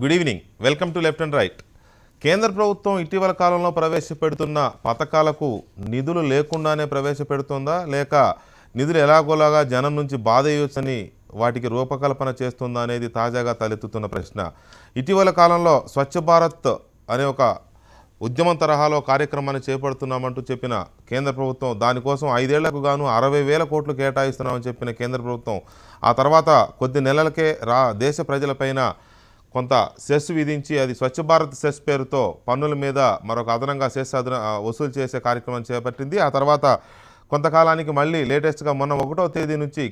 Good evening. Welcome to left and right. కేంద్ర ప్రభుత్వం ఇటీవల కాలంలో ప్రవేశపెడుతున్న పథకాలకు నిధులు లేకుండానే ప్రవేశపెడుతుందా, లేక నిధులు ఎలాగోలాగా జనం నుంచి బాధేయొచ్చని వాటికి రూపకల్పన చేస్తుందా అనేది తాజాగా తలెత్తుతున్న ప్రశ్న. ఇటీవల కాలంలో స్వచ్ఛ భారత్ అనే ఒక ఉద్యమం తరహాలో కార్యక్రమాన్ని చేపడుతున్నామంటూ చెప్పిన కేంద్ర ప్రభుత్వం, దానికోసం 5 ఏళ్లకు గాను 60,000 కోట్లు కేటాయిస్తున్నామని చెప్పిన కేంద్ర ప్రభుత్వం ఆ తర్వాత కొద్ది నెలలకే దేశ ప్రజలపైన కొంత సెస్ విధించి, అది స్వచ్ఛ భారత్ సెస్ పేరుతో పన్నుల మీద మరొక అదనంగా సెస్ వసూలు చేసే కార్యక్రమం చేపట్టింది. ఆ తర్వాత కొంతకాలానికి మళ్ళీ లేటెస్ట్గా మొన్న 1వ తేదీ నుంచి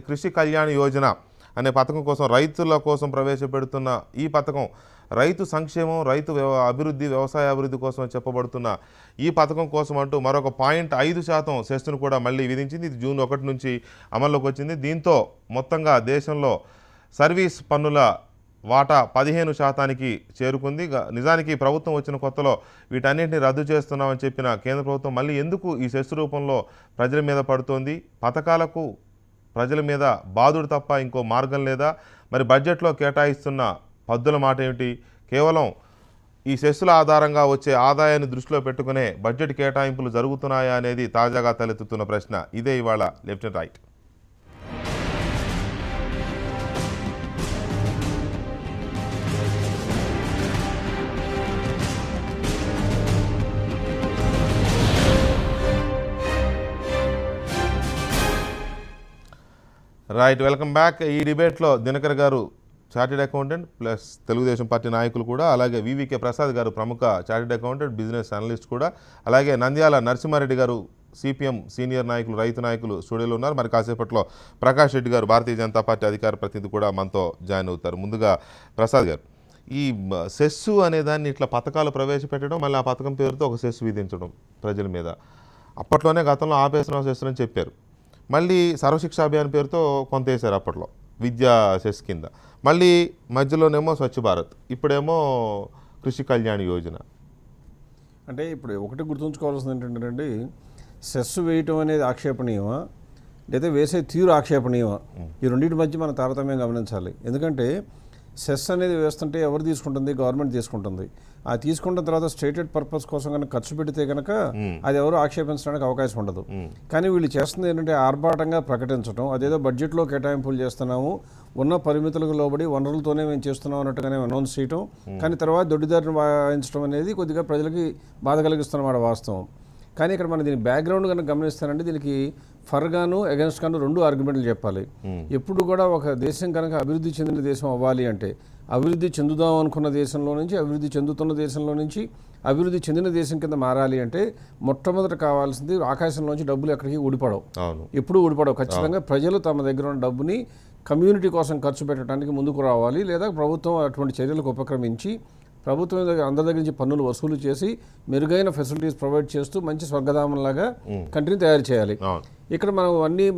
కృషి కళ్యాణ్ యోజన అనే పథకం కోసం, రైతుల కోసం ప్రవేశపెడుతున్న ఈ పథకం రైతు సంక్షేమం, రైతు అభివృద్ధి, వ్యవసాయ అభివృద్ధి కోసం చెప్పబడుతున్న ఈ పథకం కోసం అంటూ మరొక 0.5% సెస్ను కూడా మళ్ళీ విధించింది. ఇది జూన్ 1 నుంచి అమల్లోకి వచ్చింది. దీంతో మొత్తంగా దేశంలో సర్వీస్ పన్నుల వాటా 15% చేరుకుంది. నిజానికి ప్రభుత్వం వచ్చిన కొత్తలో వీటన్నింటినీ రద్దు చేస్తున్నామని చెప్పిన కేంద్ర ప్రభుత్వం మళ్ళీ ఎందుకు ఈ సెస్ రూపంలో ప్రజల మీద పడుతోంది? పథకాలకు ప్రజల మీద బాధుడు తప్ప ఇంకో మార్గం లేదా? మరి బడ్జెట్లో కేటాయిస్తున్న పద్దుల మాట ఏమిటి? కేవలం ఈ సెస్సుల ఆధారంగా వచ్చే ఆదాయాన్ని దృష్టిలో పెట్టుకునే బడ్జెట్ కేటాయింపులు జరుగుతున్నాయా అనేది తాజాగా తలెత్తుతున్న ప్రశ్న. ఇదే ఇవాళ left and right. Right, welcome back. ఈ డిబేట్లో దినకర్ గారు chartered accountant plus Telugu Desam party నాయకులు కూడా, అలాగే వివికే ప్రసాద్ గారు ప్రముఖ చార్టెడ్ అకౌంటెంట్, బిజినెస్ అనలిస్ట్ కూడా, అలాగే నంద్యాల నరసింహారెడ్డి గారు సిపిఎం సీనియర్ నాయకులు, రైతు నాయకులు స్టూడియోలో ఉన్నారు. మరి కాసేపట్లో ప్రకాష్ రెడ్డి గారు భారతీయ జనతా పార్టీ అధికార ప్రతినిధి కూడా మనతో జాయిన్ అవుతారు. ముందుగా ప్రసాద్ గారు, ఈ సెస్సు అనేదాన్ని ఇట్లా పథకాలు ప్రవేశపెట్టడం, మళ్ళీ ఆ పథకం పేరుతో ఒక సెస్సు విధించడం ప్రజల మీద, అప్పట్లోనే గతంలో ఆపేసిన సెస్సు అని చెప్పారు. మళ్ళీ సర్వశిక్ష అభియాన్ పేరుతో కొంత వేశారు అప్పట్లో విద్యా సెస్ కింద, మళ్ళీ మధ్యలోనేమో స్వచ్ఛ భారత్, ఇప్పుడేమో కృషి కళ్యాణ్ యోజన. అంటే ఇప్పుడు ఒకటి గుర్తుంచుకోవాల్సింది ఏంటంటే, సెస్ వేయటం అనేది ఆక్షేపణీయమా లేదా వేసే తీరు ఆక్షేపణీయమా, ఈ రెండింటి మధ్య మనం తారతమ్యం గమనించాలి. ఎందుకంటే సెస్ అనేది వేస్తుంటే ఎవరు తీసుకుంటుంది? గవర్నమెంట్ తీసుకుంటుంది. ఆ తీసుకున్న తర్వాత స్టేటెడ్ పర్పస్ కోసం కనుక ఖర్చు పెడితే కనుక అది ఎవరు ఆక్షేపించడానికి అవకాశం ఉండదు. కానీ వీళ్ళు చేస్తుంది ఏంటంటే ఆర్భాటంగా ప్రకటించడం, అదేదో బడ్జెట్లో కేటాయింపులు చేస్తున్నాము, ఉన్న పరిమితులకు లోబడి వనరులతోనే మేము చేస్తున్నాం అన్నట్టుగానే అనౌన్స్ చేయటం, కానీ తర్వాత దొడ్డిదారిని వాయించడం అనేది కొద్దిగా ప్రజలకి బాధ కలిగిస్తున్నమాట వాస్తవం. కానీ ఇక్కడ మనం దీని బ్యాక్గ్రౌండ్ కనుక గమనిస్తానంటే దీనికి ఫర్గాను అగెన్స్ట్ గాను 2 ఆర్గ్యుమెంట్లు చెప్పాలి. ఎప్పుడు కూడా ఒక దేశం కనుక అభివృద్ధి చెందిన దేశం అవ్వాలి అంటే, అభివృద్ధి చెందుదాం అనుకున్న దేశంలో నుంచి అభివృద్ధి చెందుతున్న దేశంలో నుంచి అభివృద్ధి చెందిన దేశం కింద మారాలి అంటే మొట్టమొదట కావాల్సింది ఆకాశంలోంచి డబ్బులు ఎక్కడికి ఊడిపడవు, ఎప్పుడు ఊడిపడవు. ఖచ్చితంగా ప్రజలు తమ దగ్గర ఉన్న డబ్బుని కమ్యూనిటీ కోసం ఖర్చు పెట్టడానికి ముందుకు రావాలి, లేదా ప్రభుత్వం అటువంటి చర్యలకు ఉపక్రమించి ప్రభుత్వం అందరి దగ్గర నుంచి పన్నులు వసూలు చేసి మెరుగైన ఫెసిలిటీస్ ప్రొవైడ్ చేస్తూ మంచి స్వర్గధామంలాగా కంట్రీని తయారు చేయాలి. ఇక్కడ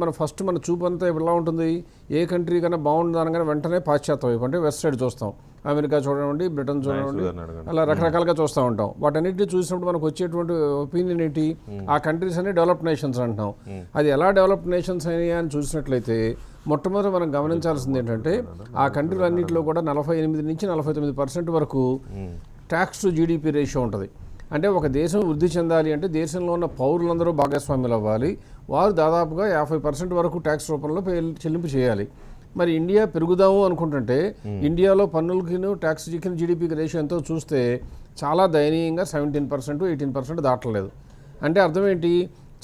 మనం ఫస్ట్ మన చూపు అంతా ఎలా ఉంటుంది? ఏ కంట్రీ కన్నా బాగుండదనగానే వెంటనే పాశ్చాత్య వైపు అంటే వెస్ట్ సైడ్ చూస్తాం. అమెరికా చూడండి, బ్రిటన్ చూడండి, అలా రకరకాలుగా చూస్తూ ఉంటాం. వాటన్నిటిని చూసినప్పుడు మనకు వచ్చేటువంటి ఒపీనియన్ ఏంటి? ఆ కంట్రీస్ అన్ని డెవలప్డ్ నేషన్స్ అంటున్నాం. అది ఎలా డెవలప్డ్ నేషన్స్ అయినాయా అని చూసినట్లయితే మొట్టమొదటి మనం గమనించాల్సింది ఏంటంటే ఆ కంట్రీలన్నింటిలో కూడా 48 నుంచి 49% వరకు ట్యాక్స్ టు జీడిపి రేషియో ఉంటుంది. అంటే ఒక దేశం వృద్ధి చెందాలి అంటే దేశంలో ఉన్న పౌరులందరూ భాగస్వామ్యులు అవ్వాలి. వారు దాదాపుగా 50% వరకు ట్యాక్స్ రూపంలో చెల్లింపు చేయాలి. మరి ఇండియా పెరుగుదాము అనుకుంటుంటే ఇండియాలో పన్నులకి ట్యాక్స్కి జీడిపికి రేషియో ఎంతో చూస్తే చాలా దయనీయంగా 17%, 18% దాటలేదు. అంటే అర్థం ఏంటి?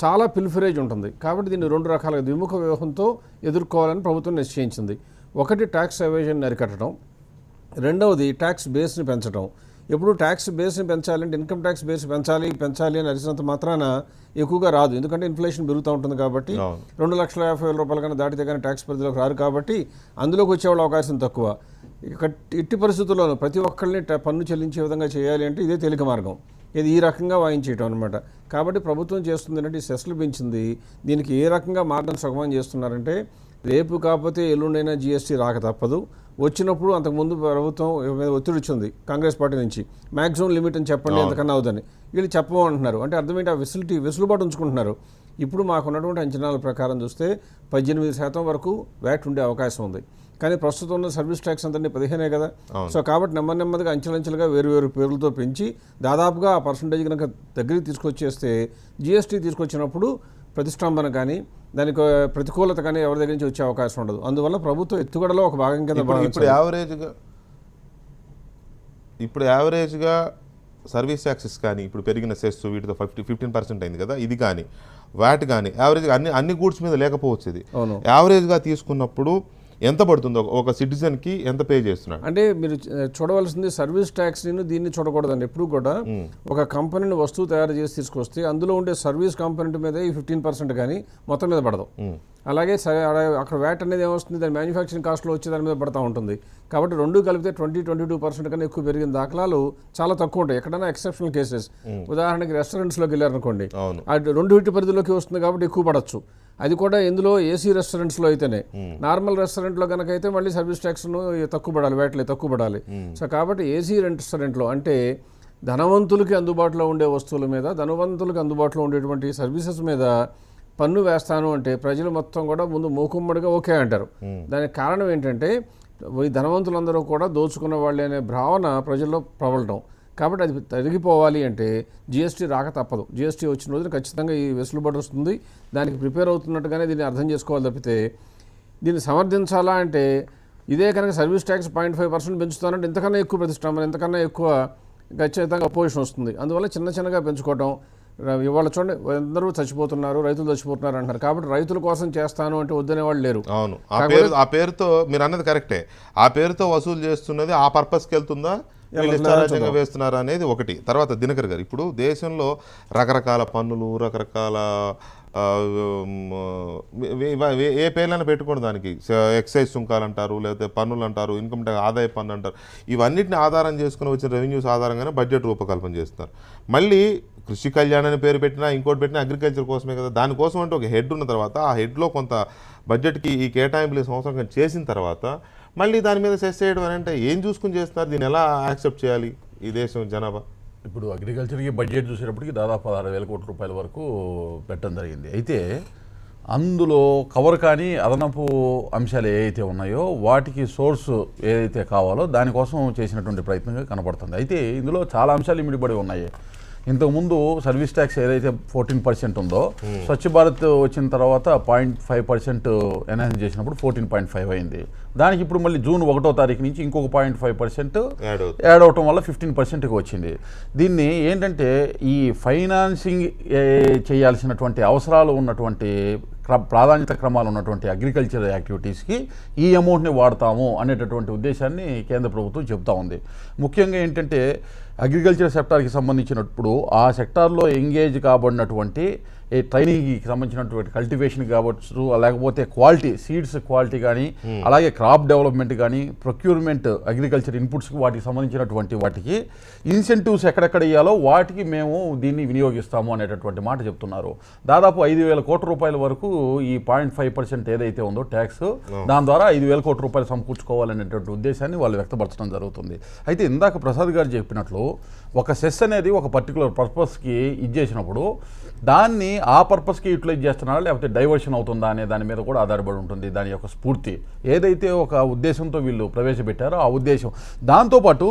చాలా పిల్ఫరేజ్ ఉంటుంది. కాబట్టి దీన్ని 2 రకాలుగా ద్విముఖ వ్యూహంతో ఎదుర్కోవాలని ప్రభుత్వం నిశ్చయించింది. ఒకటి ట్యాక్స్ ఎవేజన్ అరికట్టడం, రెండవది ట్యాక్స్ బేస్ని పెంచడం. ఎప్పుడు ట్యాక్స్ బేస్ని పెంచాలంటే ఇన్కమ్ ట్యాక్స్ బేస్ పెంచాలి అని అరిచినంత మాత్రాన ఎక్కువగా రాదు. ఎందుకంటే ఇన్ఫ్లేషన్ పెరుగుతూ ఉంటుంది కాబట్టి 2,50,000 రూపాయల కన్నా దాటితే కానీ ట్యాక్స్ పరిధిలోకి రారు కాబట్టి అందులోకి వచ్చేవాళ్ళ అవకాశం తక్కువ. ఎట్టి పరిస్థితుల్లోనూ ప్రతి ఒక్కరిని పన్ను చెల్లించే విధంగా చేయాలి అంటే ఇదే తేలిక మార్గం. ఇది ఈ రకంగా వాయించేయటం అనమాట. కాబట్టి ప్రభుత్వం చేస్తుంది ఏంటంటే ఈ సెస్లు పెంచింది. దీనికి ఏ రకంగా మార్గం సుగమం చేస్తున్నారంటే, రేపు కాకపోతే ఎల్లుండైనా జీఎస్టీ రాక తప్పదు. వచ్చినప్పుడు అంతకుముందు ప్రభుత్వం ఒత్తిడి వచ్చింది కాంగ్రెస్ పార్టీ నుంచి, మ్యాక్సిమం లిమిట్ అని చెప్పండి ఎంతకన్నా అవుదని. వీళ్ళు చెప్పమంటున్నారు. అంటే అర్థం ఏంటి? ఆ వెసులుబాటు ఉంచుకుంటున్నారు. ఇప్పుడు మాకున్నటువంటి అంచనాల ప్రకారం చూస్తే 18% వరకు వ్యాట్ ఉండే అవకాశం ఉంది. కానీ ప్రస్తుతం ఉన్న సర్వీస్ ట్యాక్స్ అంతా 15 కదా. సో కాబట్టి నెమ్మదిగా అంచెలంచెలుగా వేరు పేర్లతో పెంచి దాదాపుగా ఆ పర్సంటేజ్ కనుక దగ్గరికి తీసుకొచ్చేస్తే జిఎస్టీ తీసుకొచ్చినప్పుడు ప్రతిష్టంభన కానీ దానికి ప్రతికూలత కానీ ఎవరి దగ్గర నుంచి వచ్చే అవకాశం ఉండదు. అందువల్ల ప్రభుత్వం ఎత్తుగడలో ఒక భాగం కింద ఇప్పుడు యావరేజ్గా సర్వీస్ ట్యాక్సెస్ కానీ ఇప్పుడు పెరిగిన సెస్ వీటితో 15% అయింది కదా, ఇది కానీ వాట్ కానీ యావరేజ్గా అన్ని గూడ్స్ మీద లేకపోవచ్చు. ఇది యావరేజ్గా తీసుకున్నప్పుడు ఎంత పడుతుందో ఒక సిటిజన్కి ఎంత పే చేస్తున్నాడు అంటే మీరు చూడవలసింది సర్వీస్ ట్యాక్స్ దీన్ని చూడకూడదండి. ఎప్పుడు కూడా ఒక కంపెనీని వస్తువు తయారు చేసి తీసుకొస్తే అందులో ఉండే సర్వీస్ కాంపోనెంట్ మీద ఈ 15% కానీ మొత్తం మీద పడదు. అలాగే అక్కడ వ్యాట్ అనేది ఏమొస్తుంది, దాని మ్యానుఫ్యాక్చరింగ్ కాస్ట్లో వచ్చి దాని మీద పడతా ఉంటుంది. కాబట్టి రెండు కలిపితే 22% కన్నా ఎక్కువ పెరిగిన దాఖలాలు చాలా తక్కువ ఉంటాయి. ఎక్కడైనా ఎక్సెప్షనల్ కేసెస్, ఉదాహరణకి రెస్టారెంట్స్లోకి వెళ్ళారనుకోండి, అది 2 పరిధిలోకి వస్తుంది కాబట్టి ఎక్కువ పడవచ్చు. అది కూడా ఎందులో ఏసీ రెస్టారెంట్స్లో అయితేనే. నార్మల్ రెస్టారెంట్లో కనుక అయితే మళ్ళీ సర్వీస్ ట్యాక్స్ను తక్కువ పడాలి, వ్యాట్లు తక్కువ పడాలి. సో కాబట్టి ఏసీ రెస్టారెంట్లో అంటే ధనవంతులకి అందుబాటులో ఉండే వస్తువుల మీద, ధనవంతులకి అందుబాటులో ఉండేటువంటి సర్వీసెస్ మీద పన్ను వేస్తాను అంటే ప్రజలు మొత్తం కూడా ముందు మూకుమ్మడిగా ఓకే అంటారు. దానికి కారణం ఏంటంటే ఈ ధనవంతులందరూ కూడా దోచుకున్న వాళ్ళే అనే భావన ప్రజల్లో ప్రబలటం. కాబట్టి అది తరిగిపోవాలి అంటే జిఎస్టీ రాక తప్పదు. జిఎస్టీ వచ్చిన రోజున ఖచ్చితంగా ఈ వెసులుబాటు వస్తుంది. దానికి ప్రిపేర్ అవుతున్నట్టుగానే దీన్ని అర్థం చేసుకోవాలి తప్పితే దీన్ని సమర్థించాలా అంటే ఇదే కనుక సర్వీస్ ట్యాక్స్ 0.5% పెంచుతానంటే ఇంతకన్నా ఎక్కువ ప్రతిష్టంభన, ఇంతకన్నా ఎక్కువ ఖచ్చితంగా అపోజిషన్ వస్తుంది. అందువల్ల చిన్నగా పెంచుకోవటం. ఇవాళ చూడండి, అందరూ చచ్చిపోతున్నారు, రైతులు చచ్చిపోతున్నారు అంటారు. కాబట్టి రైతుల కోసం చేస్తాను అంటే వద్దనే వాళ్ళు లేరు. అవును, ఆ పేరుతో మీరు అన్నది కరెక్టే. ఆ పేరుతో వసూలు చేస్తున్నది ఆ పర్పస్కి వెళ్తుందా, ఇష్టారాజ్యంగా వేస్తున్నారు అనేది ఒకటి. తర్వాత దినకర్ గారు, ఇప్పుడు దేశంలో రకరకాల పన్నులు, రకరకాల ఏ పేర్లైనా పెట్టుకోండి, దానికి ఎక్సైజ్ సుంకాలు అంటారు, లేకపోతే పన్నులు అంటారు, ఇన్కమ్ ట్యాక్స్ ఆదాయ పన్ను అంటారు. ఇవన్నిటిని ఆధారం చేసుకుని వచ్చిన రెవెన్యూస్ ఆధారంగానే బడ్జెట్ రూపకల్పన చేస్తున్నారు. మళ్ళీ కృషి కళ్యాణ్ అని పేరు పెట్టినా ఇంకోటి పెట్టినా అగ్రికల్చర్ కోసమే కదా. దానికోసం అంటే ఒక హెడ్ ఉన్న తర్వాత ఆ హెడ్లో కొంత బడ్జెట్కి ఈ కేటాయింపులు సంవత్సరం చేసిన తర్వాత మళ్ళీ దాని మీద సెస్ చేయడం అని అంటే ఏం చూసుకుని చేస్తున్నారు? దీన్ని ఎలా యాక్సెప్ట్ చేయాలి ఈ దేశం జనాభా? ఇప్పుడు అగ్రికల్చర్కి బడ్జెట్ చూసేటప్పటికి దాదాపు 16,000 కోట్ల రూపాయల వరకు పెట్టడం జరిగింది. అయితే అందులో కవర్ కానీ అదనపు అంశాలు ఏవైతే ఉన్నాయో వాటికి సోర్స్ ఏదైతే కావాలో దానికోసం చేసినటువంటి ప్రయత్నంగా కనపడుతుంది. అయితే ఇందులో చాలా అంశాలు ఇమిడిపడి ఉన్నాయి. ఇంతకుముందు సర్వీస్ ట్యాక్స్ ఏదైతే 14% ఉందో స్వచ్ఛ భారత్ వచ్చిన తర్వాత 0.5% ఎన్హాన్స్ చేసినప్పుడు 14.5 అయింది. దానికి ఇప్పుడు మళ్ళీ జూన్ 1వ తారీఖు నుంచి ఇంకొక 0.5% యాడ్ అవటం వల్ల 15%కి వచ్చింది. దీన్ని ఏంటంటే ఈ ఫైనాన్సింగ్ చేయాల్సినటువంటి అవసరాలు ఉన్నటువంటి ప్రాధాన్యత క్రమాలు ఉన్నటువంటి అగ్రికల్చర్ యాక్టివిటీస్కి ఈ అమౌంట్ని వాడతాము అనేటటువంటి ఉద్దేశాన్ని కేంద్ర ప్రభుత్వం చెప్తా ఉంది. ముఖ్యంగా ఏంటంటే అగ్రికల్చర్ సెక్టార్కి సంబంధించినప్పుడు ఆ సెక్టార్లో ఎంగేజ్ కాబడినటువంటి ట్రైనింగ్కి సంబంధించినటువంటి కల్టివేషన్ కావచ్చు, లేకపోతే క్వాలిటీ సీడ్స్ క్వాలిటీ కానీ, అలాగే క్రాప్ డెవలప్మెంట్ కానీ, ప్రొక్యూర్మెంట్ అగ్రికల్చర్ ఇన్పుట్స్కి వాటికి సంబంధించినటువంటి వాటికి ఇన్సెంటివ్స్ ఎక్కడెక్కడ ఇవ్వాలో వాటికి మేము దీన్ని వినియోగిస్తాము అనేటటువంటి మాట చెప్తున్నారు. దాదాపు 5,000 కోట్ల రూపాయల వరకు ఈ 0.5% ఏదైతే ఉందో ట్యాక్స్, దాని ద్వారా 5,000 కోట్ల రూపాయలు సమకూర్చుకోవాలనేటువంటి ఉద్దేశాన్ని వాళ్ళు వ్యక్తపరచడం జరుగుతుంది. అయితే ఇందాక ప్రసాద్ గారు చెప్పినట్లు ఒక సెస్ అనేది ఒక పర్టికులర్ పర్పస్కి ఇచ్చేసినప్పుడు దాన్ని ఆ పర్పస్కి యూటిలైజ్ చేస్తున్నారా లేకపోతే డైవర్షన్ అవుతుందా అనే దాని మీద కూడా ఆధారపడి ఉంటుంది. దాని యొక్క స్ఫూర్తి ఏదైతే ఒక ఉద్దేశంతో వీళ్ళు ప్రవేశపెట్టారో ఆ ఉద్దేశం. దాంతోపాటు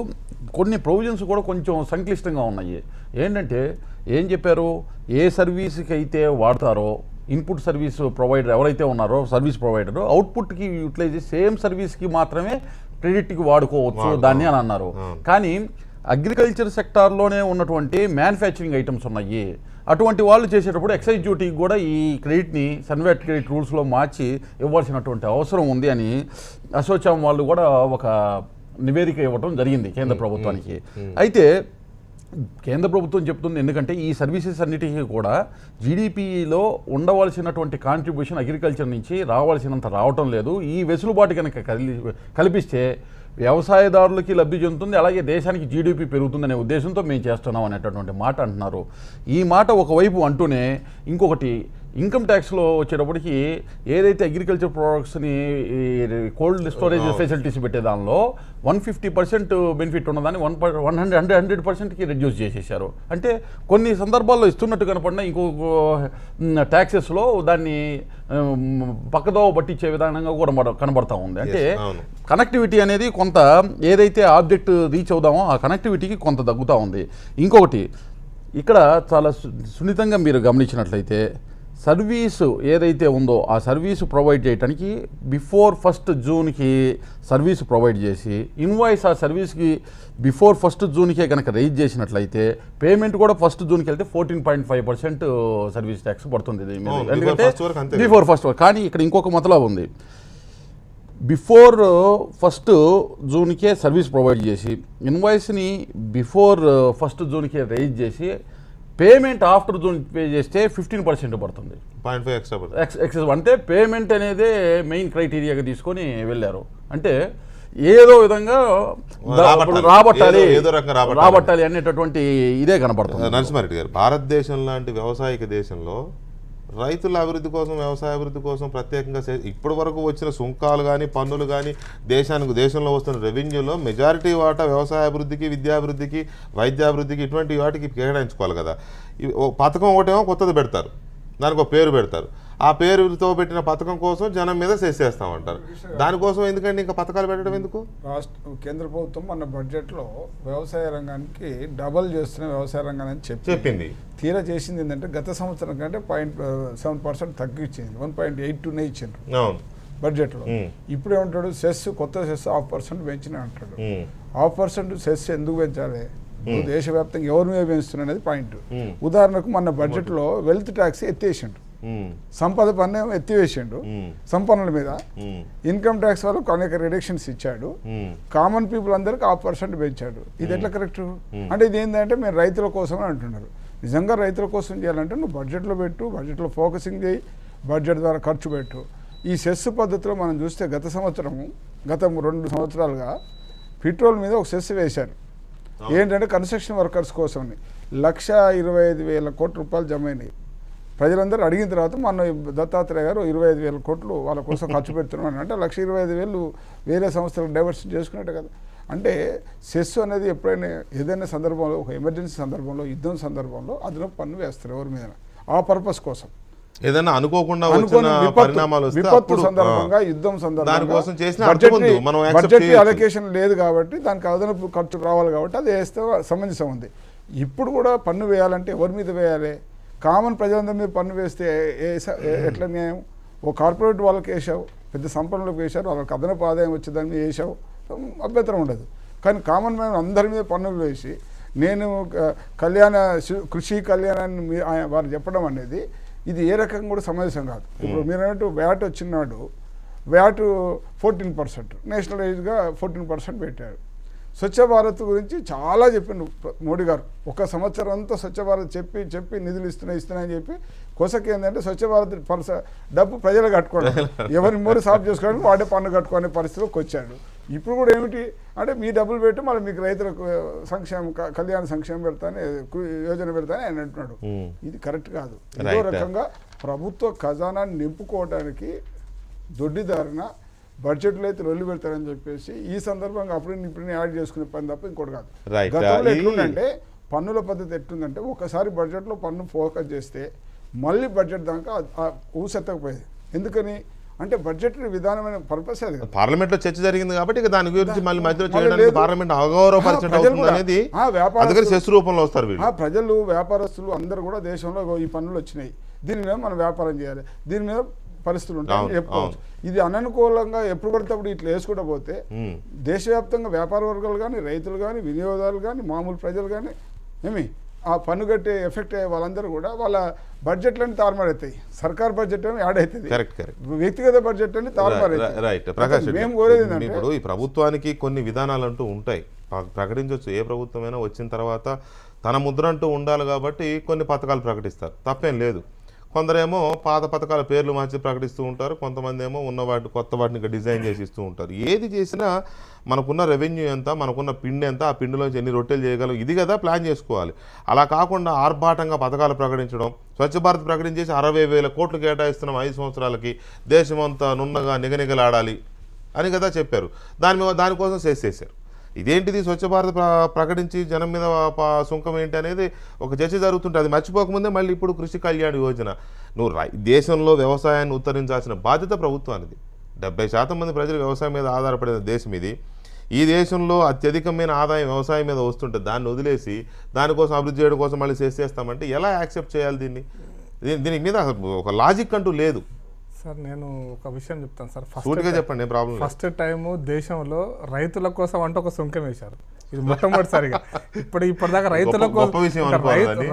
కొన్ని ప్రొవిజన్స్ కూడా కొంచెం సంక్లిష్టంగా ఉన్నాయి. ఏంటంటే ఏం చెప్పారు, ఏ సర్వీస్కి అయితే వాడతారో ఇన్పుట్ సర్వీస్ ప్రొవైడర్ ఎవరైతే ఉన్నారో సర్వీస్ ప్రొవైడర్ అవుట్పుట్కి యూటిలైజ్ సేమ్ సర్వీస్కి మాత్రమే క్రెడిట్కి వాడుకోవచ్చు దాన్ని అని అన్నారు. కానీ అగ్రికల్చర్ సెక్టార్లోనే ఉన్నటువంటి మ్యానుఫ్యాక్చరింగ్ ఐటమ్స్ ఉన్నాయి. అటువంటి వాళ్ళు చేసేటప్పుడు ఎక్సైజ్ డ్యూటీకి కూడా ఈ క్రెడిట్ని సన్వేట్ క్రెడిట్ రూల్స్లో మార్చి ఇవ్వాల్సినటువంటి అవసరం ఉంది అని అసోచాం వాళ్ళు కూడా ఒక నివేదిక ఇవ్వడం జరిగింది కేంద్ర ప్రభుత్వానికి. అయితే కేంద్ర ప్రభుత్వం చెప్తుంది, ఎందుకంటే ఈ సర్వీసెస్ అన్నిటికీ కూడా జీడిపిలో ఉండవలసినటువంటి కాంట్రిబ్యూషన్ అగ్రికల్చర్ నుంచి రావాల్సినంత రావటం లేదు. ఈ వెసులుబాటు కనుక కల్పిస్తే వ్యవసాయదారులకి లబ్ధి చెందుతుంది, అలాగే దేశానికి జీడిపి పెరుగుతుందనే ఉద్దేశంతో మేము చేస్తున్నాం అనేటటువంటి మాట అంటున్నారు. ఈ మాట ఒకవైపు అంటూనే ఇంకొకటి ఇన్కమ్ ట్యాక్స్లో వచ్చేటప్పటికి ఏదైతే అగ్రికల్చర్ ప్రోడక్ట్స్ని కోల్డ్ స్టోరేజ్ ఫెసిలిటీస్ పెట్టే దానిలో 150% బెనిఫిట్ ఉన్నదాన్ని 100%కి రెడ్యూస్ చేసేసారు. అంటే కొన్ని సందర్భాల్లో ఇస్తున్నట్టు కనపడినా ఇంకొక ట్యాక్సెస్లో దాన్ని పక్కదోవ పట్టించే విధానంగా కూడా కనబడతా ఉంది. అంటే కనెక్టివిటీ అనేది కొంత ఏదైతే ఆబ్జెక్ట్ రీచ్ అవుదామో ఆ కనెక్టివిటీకి కొంత తగ్గుతూ ఉంది. ఇంకొకటి ఇక్కడ చాలా సున్నితంగా మీరు గమనించినట్లయితే సర్వీసు ఏదైతే ఉందో ఆ సర్వీసు ప్రొవైడ్ చేయడానికి బిఫోర్ 1st జూన్కి సర్వీసు ప్రొవైడ్ చేసి ఇన్వాయిస్ ఆ సర్వీస్కి బిఫోర్ 1st జూన్కే కనుక రైజ్ చేసినట్లయితే పేమెంట్ కూడా 1st జూన్కి వెళ్తే 14.5% సర్వీస్ ట్యాక్స్ పడుతుంది. ఎందుకంటే బిఫోర్ 1st కానీ ఇక్కడ ఇంకొక మతలబు ఉంది. బిఫోర్ 1st జూన్కే సర్వీస్ ప్రొవైడ్ చేసి ఇన్వాయిస్ని బిఫోర్ 1st జూన్కే రైజ్ చేసి పేమెంట్ ఆఫ్టర్ జూన్ పే చేస్తే 15% పడుతుంది. 0.5 ఎక్సెస్ అంటే పేమెంట్ అనేది మెయిన్ క్రైటీరియాగా తీసుకొని వెళ్ళారు. అంటే ఏదో విధంగా రాబట్టాలి అనేటటువంటి ఇదే కనపడుతుంది. నరసింహారెడ్డి గారు, భారతదేశం లాంటి వ్యవసాయక దేశంలో రైతుల అభివృద్ధి కోసం, వ్యవసాయ అభివృద్ధి కోసం ప్రత్యేకంగా ఇప్పటి వరకు వచ్చిన సుంకాలు కానీ పన్నులు కానీ దేశంలో వస్తున్న రెవెన్యూలో మెజారిటీ వాటా వ్యవసాయ అభివృద్ధికి, విద్యాభివృద్ధికి, వైద్యాభివృద్ధికి ఇటువంటి వాటికి కేటాయించుకోవాలి కదా. పథకం ఒకటేమో కొత్తది పెడతారు, దానికి ఒక పేరు పెడతారు. ఆ పేరుతో పెట్టిన పథకం కోసం జనం మీద చేస్తామంటారు. దానికోసం ఎందుకండి ఇంకా పథకాలు పెట్టడం ఎందుకు? కేంద్ర ప్రభుత్వం మన బడ్జెట్లో వ్యవసాయ రంగానికి డబల్ చేస్తున్న వ్యవసాయ రంగాన్ని చెప్పింది. తీరా చేసింది ఏంటంటే గత సంవత్సరం కంటే 0.7% తగ్గించింది. 1.82 ఇచ్చిండ్రు బడ్జెట్లో. ఇప్పుడు ఏమంటాడు, సెస్ కొత్త సెస్ 0.5% పెంచిన అంటాడు. 0.5% సెస్ ఎందుకు పెంచాలి? దేశవ్యాప్తంగా ఎవరి మీద పెంచుతున్నా అనేది పాయింట్. ఉదాహరణకు మన బడ్జెట్లో వెల్త్ ట్యాక్స్ ఎత్తేసిండు, సంపద పన్ను ఎత్తివేసిండు సంపన్నుల మీద. ఇన్కమ్ ట్యాక్స్ వల్ల అనేక రిడక్షన్స్ ఇచ్చాడు. కామన్ పీపుల్ అందరికి 0.5% పెంచాడు. ఇది ఎట్లా కరెక్ట్? అంటే ఇది ఏంటంటే మేము రైతుల కోసం అంటున్నారు. నిజంగా రైతుల కోసం చేయాలంటే నువ్వు బడ్జెట్లో పెట్టు, బడ్జెట్లో ఫోకసింగ్ చేయి, బడ్జెట్ ద్వారా ఖర్చు పెట్టు. ఈ సెస్ పద్ధతిలో మనం చూస్తే గత 2 సంవత్సరాలుగా పెట్రోల్ మీద ఒక సెస్ వేశారు. ఏంటంటే కన్స్ట్రక్షన్ వర్కర్స్ కోసం 1,25,000 కోట్ల రూపాయలు జమ అయినాయి. ప్రజలందరూ అడిగిన తర్వాత మన దత్తాత్రేయ గారు 25,000 కోట్లు వాళ్ళ కోసం ఖర్చు పెడుతున్నామని అంటే 1,25,000 వేరే సంస్థలకు డైవర్షన్ చేసుకున్నట్టు కదా. అంటే సెస్ అనేది ఎప్పుడైనా ఏదైనా సందర్భంలో, ఒక ఎమర్జెన్సీ సందర్భంలో, యుద్ధం సందర్భంలో అదనపు పన్ను వేస్తారు ఎవరి మీద, ఆ పర్పస్ కోసం. ఏదైనా అనుకోకుండా వచ్చిన పరిణామాలు వస్తే విపత్తు సందర్భంగా, యుద్ధం సందర్భంగా బడ్జెట్ అలొకేషన్ లేదు కాబట్టి దానికి అదనపు ఖర్చు రావాలి కాబట్టి అది వేస్తే సమంజసం ఉంది. ఇప్పుడు కూడా పన్ను వేయాలంటే ఎవరి మీద వేయాలి? కామన్ ప్రజలందరి మీద పన్ను వేస్తే ఎట్లా న్యాయం? ఓ కార్పొరేట్ వాళ్ళకి వేసావు, పెద్ద సంపన్నులకు వేశారు, వాళ్ళకి అదనపు ఆదాయం వచ్చేదాని మీద వేసావు, అభ్యంతరం ఉండదు. కానీ కామన్ మ్యాన్ అందరి మీద పన్నులు వేసి నేను కృషి కళ్యాణాన్ని వారు చెప్పడం అనేది ఇది ఏ రకంగా కూడా సమంజసం కాదు. ఇప్పుడు మీరు అన్నట్టు వ్యాట్ వచ్చినాడు, వ్యాట్ 14%, నేషనల్ రైజ్గా 14% పెట్టాడు. స్వచ్ఛ భారత్ గురించి చాలా చెప్పిండు మోడీ గారు. ఒక సంవత్సరం అంతా స్వచ్ఛ భారత్ చెప్పి నిధులు ఇస్తున్నాయని చెప్పి కొసకి ఏంటంటే స్వచ్ఛ భారత్ డబ్బు ప్రజలు కట్టుకోవడం, ఎవరి మోరు సాఫ్ చేసుకోవడానికి వాడే పన్ను కట్టుకునే పరిస్థితిలోకి వచ్చాడు. ఇప్పుడు కూడా ఏమిటి అంటే మీ డబ్బులు పెట్టి మళ్ళీ మీకు రైతులకు కళ్యాణ సంక్షేమం పెడతానే, యోజన పెడతానే ఆయన అంటున్నాడు. ఇది కరెక్ట్ కాదు. ఏదో రకంగా ప్రభుత్వ ఖజానాన్ని నింపుకోవడానికి దొడ్డిదారిన బడ్జెట్లో అయితే రొల్లు పెడతారని చెప్పేసి ఈ సందర్భంగా ఇప్పుడు యాడ్ చేసుకునే పని తప్ప ఇంకోటి కాదు. గతంలో ఎట్లుందంటే పన్నుల పద్ధతి ఎట్లుందంటే ఒకసారి బడ్జెట్లో పన్ను ఫోకస్ చేస్తే మళ్ళీ బడ్జెట్ దాకా ఊసెత్తకపోయేది. ఎందుకని అంటే బడ్జెట్ విధానమైన పర్పస్ అది. పార్లమెంట్లో చర్చ జరిగింది కాబట్టి దాని గురించి మళ్ళీ మధ్యలో చేయడానికి పార్లమెంట్ అగౌరవపరిచడం అనేది సెస్ రూపంలో వస్తారు. ప్రజలు, వ్యాపారస్తులు అందరూ కూడా దేశంలో ఈ పన్నులు వచ్చినాయి, దీని మీద మనం వ్యాపారం చేయాలి, దీని మీద పరిస్థితులు ఉంటాయి చెప్పుకోవచ్చు. ఇది అననుకూలంగా ఎప్పుడు పడితే ఇట్లా వేసుకుంటూ పోతే దేశవ్యాప్తంగా వ్యాపార వర్గాలు కానీ, రైతులు కానీ, వినియోగదారులు కానీ, మామూలు ప్రజలు కానీ ఆ పన్ను కట్టే ఎఫెక్ట్ అయ్యే వాళ్ళందరూ కూడా వాళ్ళ బడ్జెట్లన్నీ తారుమారవుతాయి. సర్కార్ బడ్జెట్ ఏమో యాడ్ అవుతుంది, వ్యక్తిగత బడ్జెట్ అని తారుమారవుతాయి. మేము కోరేది ఏంటంటే ఇప్పుడు ఈ ప్రభుత్వానికి కొన్ని విధానాలు అంటూ ఉంటాయి, ప్రకటించవచ్చు. ఏ ప్రభుత్వమైనా వచ్చిన తర్వాత తన ముద్ర అంటూ ఉండాలి కాబట్టి కొన్ని పథకాలు ప్రకటిస్తారు, తప్పేం లేదు. కొందరేమో పాత పథకాల పేర్లు మార్చి ప్రకటిస్తూ ఉంటారు, కొంతమంది ఏమో ఉన్న వాటి కొత్త వాటిని ఇంకా డిజైన్ చేసి ఇస్తూ ఉంటారు. ఏది చేసినా మనకున్న రెవెన్యూ ఎంత, మనకున్న పిండి ఎంత, ఆ పిండిలోంచి ఎన్ని రొట్టెలు చేయగలం, ఇది కదా ప్లాన్ చేసుకోవాలి. అలా కాకుండా ఆర్భాటంగా పథకాలు ప్రకటించడం, స్వచ్ఛ భారత్ ప్రకటించేసి 60,000 కోట్లు కేటాయిస్తున్నాం 5 సంవత్సరాలకి, దేశమంతా నున్నగా నిగనిగలాడాలి అని కదా చెప్పారు. దానికోసం చేసేసారు. ఇదేంటిది స్వచ్ఛ భారత్ ప్రకటించి జనం మీద సుంకం ఏంటి అనేది ఒక చర్చ జరుగుతుంటే అది మర్చిపోకముందే మళ్ళీ ఇప్పుడు కృషి కళ్యాణ్ యోజన. నువ్వు దేశంలో వ్యవసాయాన్ని ఉత్తరించాల్సిన బాధ్యత ప్రభుత్వానిది. 70% మంది ప్రజలు వ్యవసాయం మీద ఆధారపడిన దేశం ఇది. ఈ దేశంలో అత్యధికమైన ఆదాయం వ్యవసాయం మీద వస్తుంటే దాన్ని వదిలేసి దానికోసం అభివృద్ధి చేయడం కోసం మళ్ళీ చేస్తామంటే ఎలా యాక్సెప్ట్ చేయాలి దీనికి మీద ఒక లాజిక్ అంటూ లేదు. సార్ నేను ఒక విషయం చెప్తాను సార్. సూటిగా చెప్పండి, ప్రాబ్లం. ఫస్ట్ టైము దేశంలో రైతుల కోసం అంటే ఒక సుంకం వేశారు. ఇది మొట్టమొదటిసారిగా. ఇప్పటిదాకా రైతుల కోసం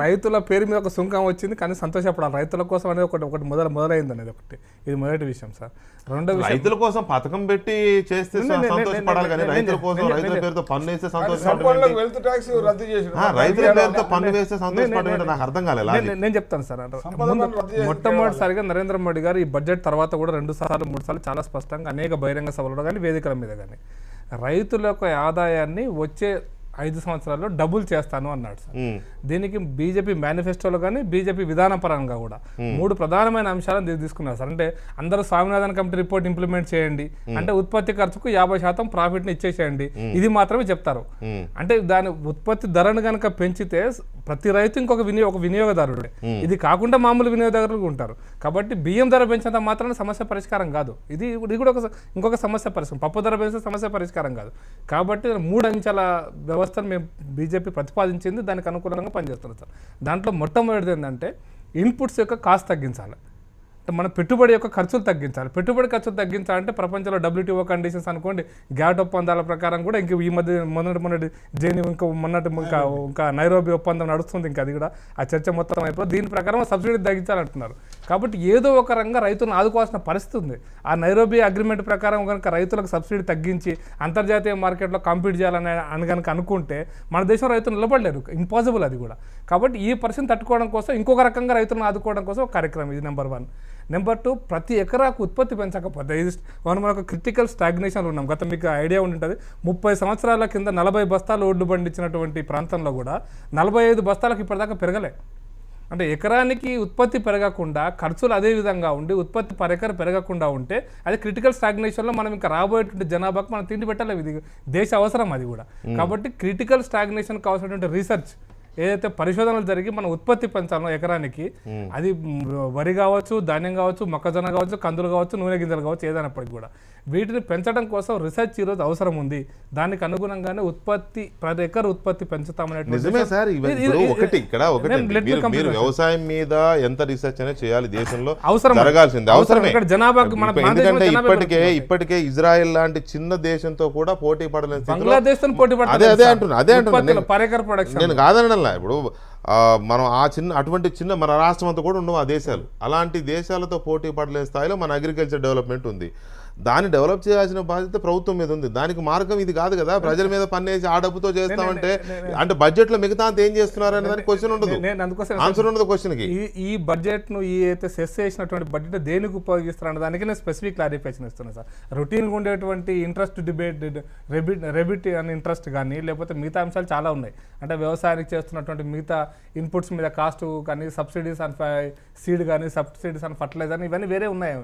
రైతుల పేరు మీద ఒక సుంకం వచ్చింది, కానీ సంతోషపడాలి. రైతుల కోసం అనేది ఒకటి మొదలైంది అనేది ఒకటి. ఇది మొదటి విషయం సార్. రెండో విషయం, రైతుల కోసం పథకం పెట్టి చేస్తే సంతోషపడాలి, కానీ రైతుల కోసం రైతుల పేరుతో పన్ను వేస్తే సంతోషపడాలి. రైతుల పేరుతో పన్ను వేస్తే సంతోషపడడం నాకు అర్థం కాలేదు. నేను చెప్తాను సార్. మొట్టమొదటిసారిగా నరేంద్ర మోడీ గారు ఈ బడ్జెట్ తర్వాత కూడా 2 సార్లు 3 సార్లు చాలా స్పష్టంగా అనేక బహిరంగ సభలలో కానీ వేదికల మీద కానీ రైతుల యొక్క ఆదాయాన్ని వచ్చే 5 సంవత్సరాల్లో డబుల్ చేస్తాను అన్నాడు సార్. దీనికి బీజేపీ మేనిఫెస్టోలో కానీ బీజేపీ విధానపరంగా కూడా 3 ప్రధానమైన అంశాలను తీసుకున్నారు సార్. అంటే అందరూ స్వామినాథన్ కమిటీ రిపోర్ట్ ఇంప్లిమెంట్ చేయండి, అంటే ఉత్పత్తి ఖర్చుకు 50% ప్రాఫిట్ని ఇచ్చేసేయండి, ఇది మాత్రమే చెప్తారు. అంటే దాని ఉత్పత్తి ధరను కనుక పెంచితే ప్రతి రైతు ఒక వినియోగదారుడే. ఇది కాకుండా మామూలు వినియోగదారులు ఉంటారు. కాబట్టి బియ్యం ధర పెంచినంత మాత్రాన సమస్య పరిష్కారం కాదు. ఇది కూడా ఇంకొక సమస్య పరిష్కారం. పప్పు ధర పెంచితే సమస్య పరిష్కారం కాదు. కాబట్టి 3 అంచెల వ్యవస్థను మేము బీజేపీ ప్రతిపాదించింది, దానికి అనుకూలంగా పనిచేస్తున్నారు సార్. దాంట్లో మొట్టమొదటిది ఏంటంటే ఇన్పుట్స్ యొక్క కాస్ట్ తగ్గించాలి. అంటే మన పెట్టుబడి యొక్క ఖర్చులు తగ్గించాలి. పెట్టుబడి ఖర్చులు తగ్గించాలంటే ప్రపంచంలో WTO కండిషన్స్ అనుకోండి, గ్యాట్ ఒప్పందాల ప్రకారం కూడా ఇంక ఈ మధ్య మొన్నటి జేని ఇంకా నైరోబి ఒప్పందం నడుస్తుంది. ఇంకా అది కూడా ఆ చర్చ మొత్తం అయిపోయి దీని ప్రకారం సబ్సిడీ తగ్గించాలంటున్నారు. కాబట్టి ఏదో ఒక రంగా రైతులను ఆదుకోవాల్సిన పరిస్థితి ఉంది. ఆ నైరోబి అగ్రిమెంట్ ప్రకారం కనుక రైతులకు సబ్సిడీ తగ్గించి అంతర్జాతీయ మార్కెట్లో కాంపీట్ చేయాలని కనుక అనుకుంటే మన దేశం రైతులు నిలబడలేరు. ఇంపాసిబుల్ అది కూడా. కాబట్టి ఈ పరిస్థితిని తట్టుకోవడం కోసం ఇంకొక రకంగా రైతులను ఆదుకోవడం కోసం ఒక కార్యక్రమం ఇది నెంబర్ 1. నెంబర్ 2, ప్రతి ఎకరాకు ఉత్పత్తి పెంచకపోతే మనకు క్రిటికల్ స్టాగ్నేషన్ ఉన్నాం. గత మీకు ఐడియా ఉంటుంది, 30 సంవత్సరాల కింద 40 బస్తాలు ఒడ్డు పండించినటువంటి ప్రాంతంలో కూడా 45 బస్తాలకు ఇప్పటిదాకా పెరగలే. అంటే ఎకరానికి ఉత్పత్తి పెరగకుండా ఖర్చులు అదే విధంగా ఉండి ఉత్పత్తి పర్ ఎకర్ పెరగకుండా ఉంటే అది క్రిటికల్ స్టాగ్నేషన్లో మనం ఇంకా రాబోయేటువంటి జనాభాకు మనం తిండి పెట్టలేము. ఇది దేశ అవసరం అది కూడా. కాబట్టి క్రిటికల్ స్టాగ్నేషన్ కావాల్సినటువంటి రీసెర్చ్ ఏదైతే పరిశోధనలు జరిగి మనం ఉత్పత్తి పెంచాలో ఎకరానికి, అది వరి కావచ్చు, ధాన్యం కావచ్చు, మొక్కజొన్న కావచ్చు, కందులు కావచ్చు, నూనె గింజలు కావచ్చు, ఏదైనప్పటికీ కూడా వీటిని పెంచడం కోసం రీసెర్చ్ ఈరోజు అవసరం ఉంది. దానికి అనుగుణంగానే ఉత్పత్తి ప్రతి ఎకర్ ఉత్పత్తి పెంచుతామనే వ్యవసాయం మీద ఎంత రీసెర్చ్ అనేది చేయాలి దేశంలో అవసరం జరగాల్సింది అవసరమే. జనాభాకు ఎందుకంటే ఇప్పటికే ఇజ్రాయెల్ లాంటి చిన్న దేశంతో కూడా పోటీ పడలేదు, బంగ్లాదేశ్ తో పోటీ పడలేదు. అదే అంటున్నా పర్ ఎకర్ ప్రొడక్షన్ నేను కాదనలా. ఇప్పుడు మనం అటువంటి చిన్న మన రాష్ట్రం అంతా కూడా ఉండవు ఆ దేశాలు. అలాంటి దేశాలతో పోటీ పడలేని స్థాయిలో మన అగ్రికల్చర్ డెవలప్మెంట్ ఉంది. దాన్ని డెవలప్ చేయాల్సిన బాధ్యత ప్రభుత్వం మీద ఉంది. దానికి మార్గం ఇది కాదు కదా, ప్రజల మీద పన్నేసి ఆ డబ్బుతో చేస్తామంటే అంటే బడ్జెట్ లో మిగతా అంత ఏం చేస్తున్నారు అనే దానికి క్వశ్చన్ ఉండదు, ఆన్సర్ ఉండదు క్వశ్చన్ కి. ఈ బడ్జెట్ ను అయితే సెస్ చేసినటువంటి బడ్జెట్ దేనికి ఉపయోగిస్తున్న దానికి నేను స్పెసిఫిక్ క్లారిఫికేషన్ ఇస్తున్నాను సార్. రొటీన్ గా ఉండేటువంటి ఇంట్రెస్ట్ డిబేట్ రెబిట్ అనే ఇంట్రెస్ట్ కానీ లేకపోతే మిగతా అంశాలు చాలా ఉన్నాయి. అంటే వ్యవసాయానికి చేస్తున్నటువంటి మిగతా ఇన్పుట్స్ మీద కాస్ట్ కానీ, సబ్సిడీస్ ఆన్ సీడ్ కానీ, సబ్సిడీస్ ఆన్ ఫర్టిలైజర్, ఇవన్నీ వేరే ఉన్నాయి.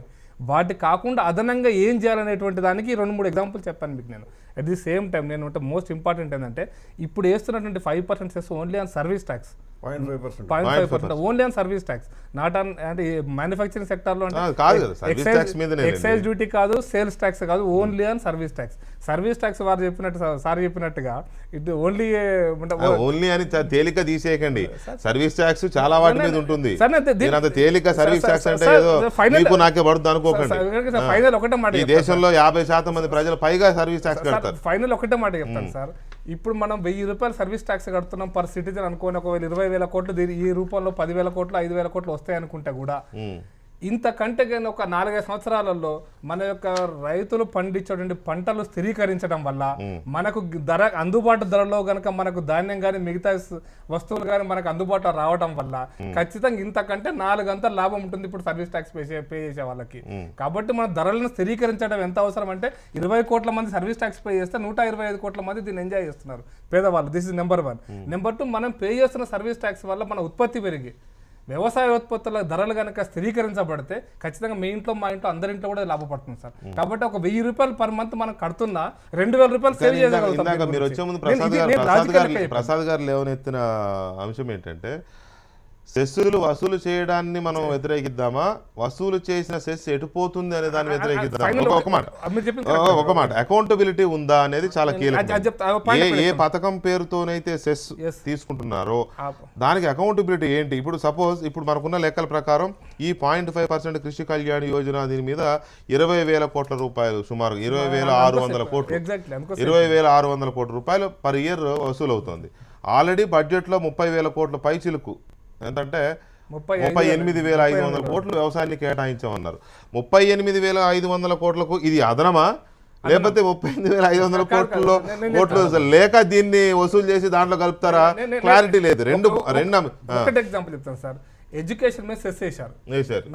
వాటి కాకుండా అదనంగా ఏం చేయాలనేటువంటి దానికి 2-3 ఎగ్జాంపుల్ చెప్పాను మీకు నేను. అట్ ది సేమ్ టైం నేను మోస్ట్ ఇంపార్టెంట్ ఏంటంటే ఇప్పుడు వేస్తున్నటువంటి 5% cess only on service tax, 0.5% only on service tax, not on అంటే మ్యానుఫ్యాక్చరింగ్ సెక్టార్లో అంటే ఎక్సైజ్ డ్యూటీ కాదు, సేల్స్ ట్యాక్స్ కాదు, only on service tax. Service tax sir చెప్పినట్టుగా ఇది ఓన్లీ అని తేలిక తీసేయకండి. సర్వీస్ ట్యాక్స్ చాలా వాటి మీద ఉంటుంది. తేలిక సర్వీస్ ట్యాక్స్ అంటే ఏదో నాకే పడుతుంది అనుకోకండి. ఫైనల్ ఒకటే మాట, ఈ దేశంలో 50% మంది ప్రజలు పైగా సర్వీస్ ట్యాక్స్ కడతారు. ఫైనల్ ఒకటే మాట చెప్తాను సార్. ఇప్పుడు మనం 1000 రూపాయలు సర్వీస్ ట్యాక్స్ కడుతున్నాం పర్ సిటిజన్ అనుకోని, ఒకవేళ 20,000 కోట్లు ఈ రూపంలో 10,000 కోట్లు 5,000 కోట్లు వస్తాయి అనుకుంటే కూడా ఇంతకంటే కానీ ఒక 4-5 సంవత్సరాలలో మన యొక్క రైతులు పండించేటువంటి పంటలు స్థిరీకరించడం వల్ల మనకు అందుబాటు ధరలో గనక మనకు ధాన్యం కానీ మిగతా వస్తువులు కానీ మనకు అందుబాటులో రావడం వల్ల ఖచ్చితంగా ఇంతకంటే 4 అంతలు లాభం ఉంటుంది ఇప్పుడు సర్వీస్ ట్యాక్స్ పే చేసే వాళ్ళకి. కాబట్టి మన ధరలను స్థిరీకరించడం ఎంత అవసరం అంటే 20 కోట్ల మంది సర్వీస్ ట్యాక్స్ పే చేస్తే 125 కోట్ల మంది దీన్ని ఎంజాయ్ చేస్తున్నారు పేదవాళ్ళు. This is number 1. నెంబర్ 2, మనం పే చేస్తున్న సర్వీస్ ట్యాక్స్ వల్ల మన ఉత్పత్తి పెరిగి వ్యవసాయ ఉత్పత్తుల ధరలు కనుక స్థిరీకరించబడితే ఖచ్చితంగా మీ ఇంట్లో మా ఇంట్లో అందరింట్లో కూడా లాభపడుతుంది సార్. కాబట్టి ఒక 1000 రూపాయలు పర్ మంత్ మనం కడుతున్నా 2000 రూపాయలు సేవ్ చేయగలుగుతాం. మీరు వచ్చే ముందు ప్రసాద్ గారు లేవనెత్తిన అంశం ఏంటంటే సెస్సులు వసూలు చేయడాన్ని మనం వ్యతిరేకిద్దామా, వసూలు చేసిన సెస్ ఎటుపోతుంది అనే దాన్ని వ్యతిరేకిద్దామా? ఒక మాట అకౌంటబిలిటీ ఉందా అనేది చాలా కీలకం. ఏ పథకం పేరుతోనైతే సెస్ తీసుకుంటున్నారో దానికి అకౌంటబిలిటీ ఏంటి? ఇప్పుడు సపోజ్ ఇప్పుడు మనకున్న లెక్కల ప్రకారం ఈ 0.5% కృషి కళ్యాణ్ యోజన దీని మీద 20,000 కోట్ల రూపాయలు, సుమారు 20,600 కోట్లు, 20,600 కోట్ల రూపాయలు పర్ ఇయర్ వసూలు అవుతుంది. ఆల్రెడీ బడ్జెట్లో 30,000 కోట్ల పైచిలుకు, ఎంతంటే 38,500 కోట్లు వ్యవసాయానికి కేటాయించామన్నారు. 38,500 కోట్లకు ఇది అదనమా, లేకపోతే 38,500 కోట్లు లేక దీన్ని వసూలు చేసి దాంట్లో కలుపుతారా? క్లారిటీ లేదు. రెండు ఎగ్జాంపుల్ చెప్తాను సార్. ఎడ్యుకేషన్ మీద సెస్ వేశారు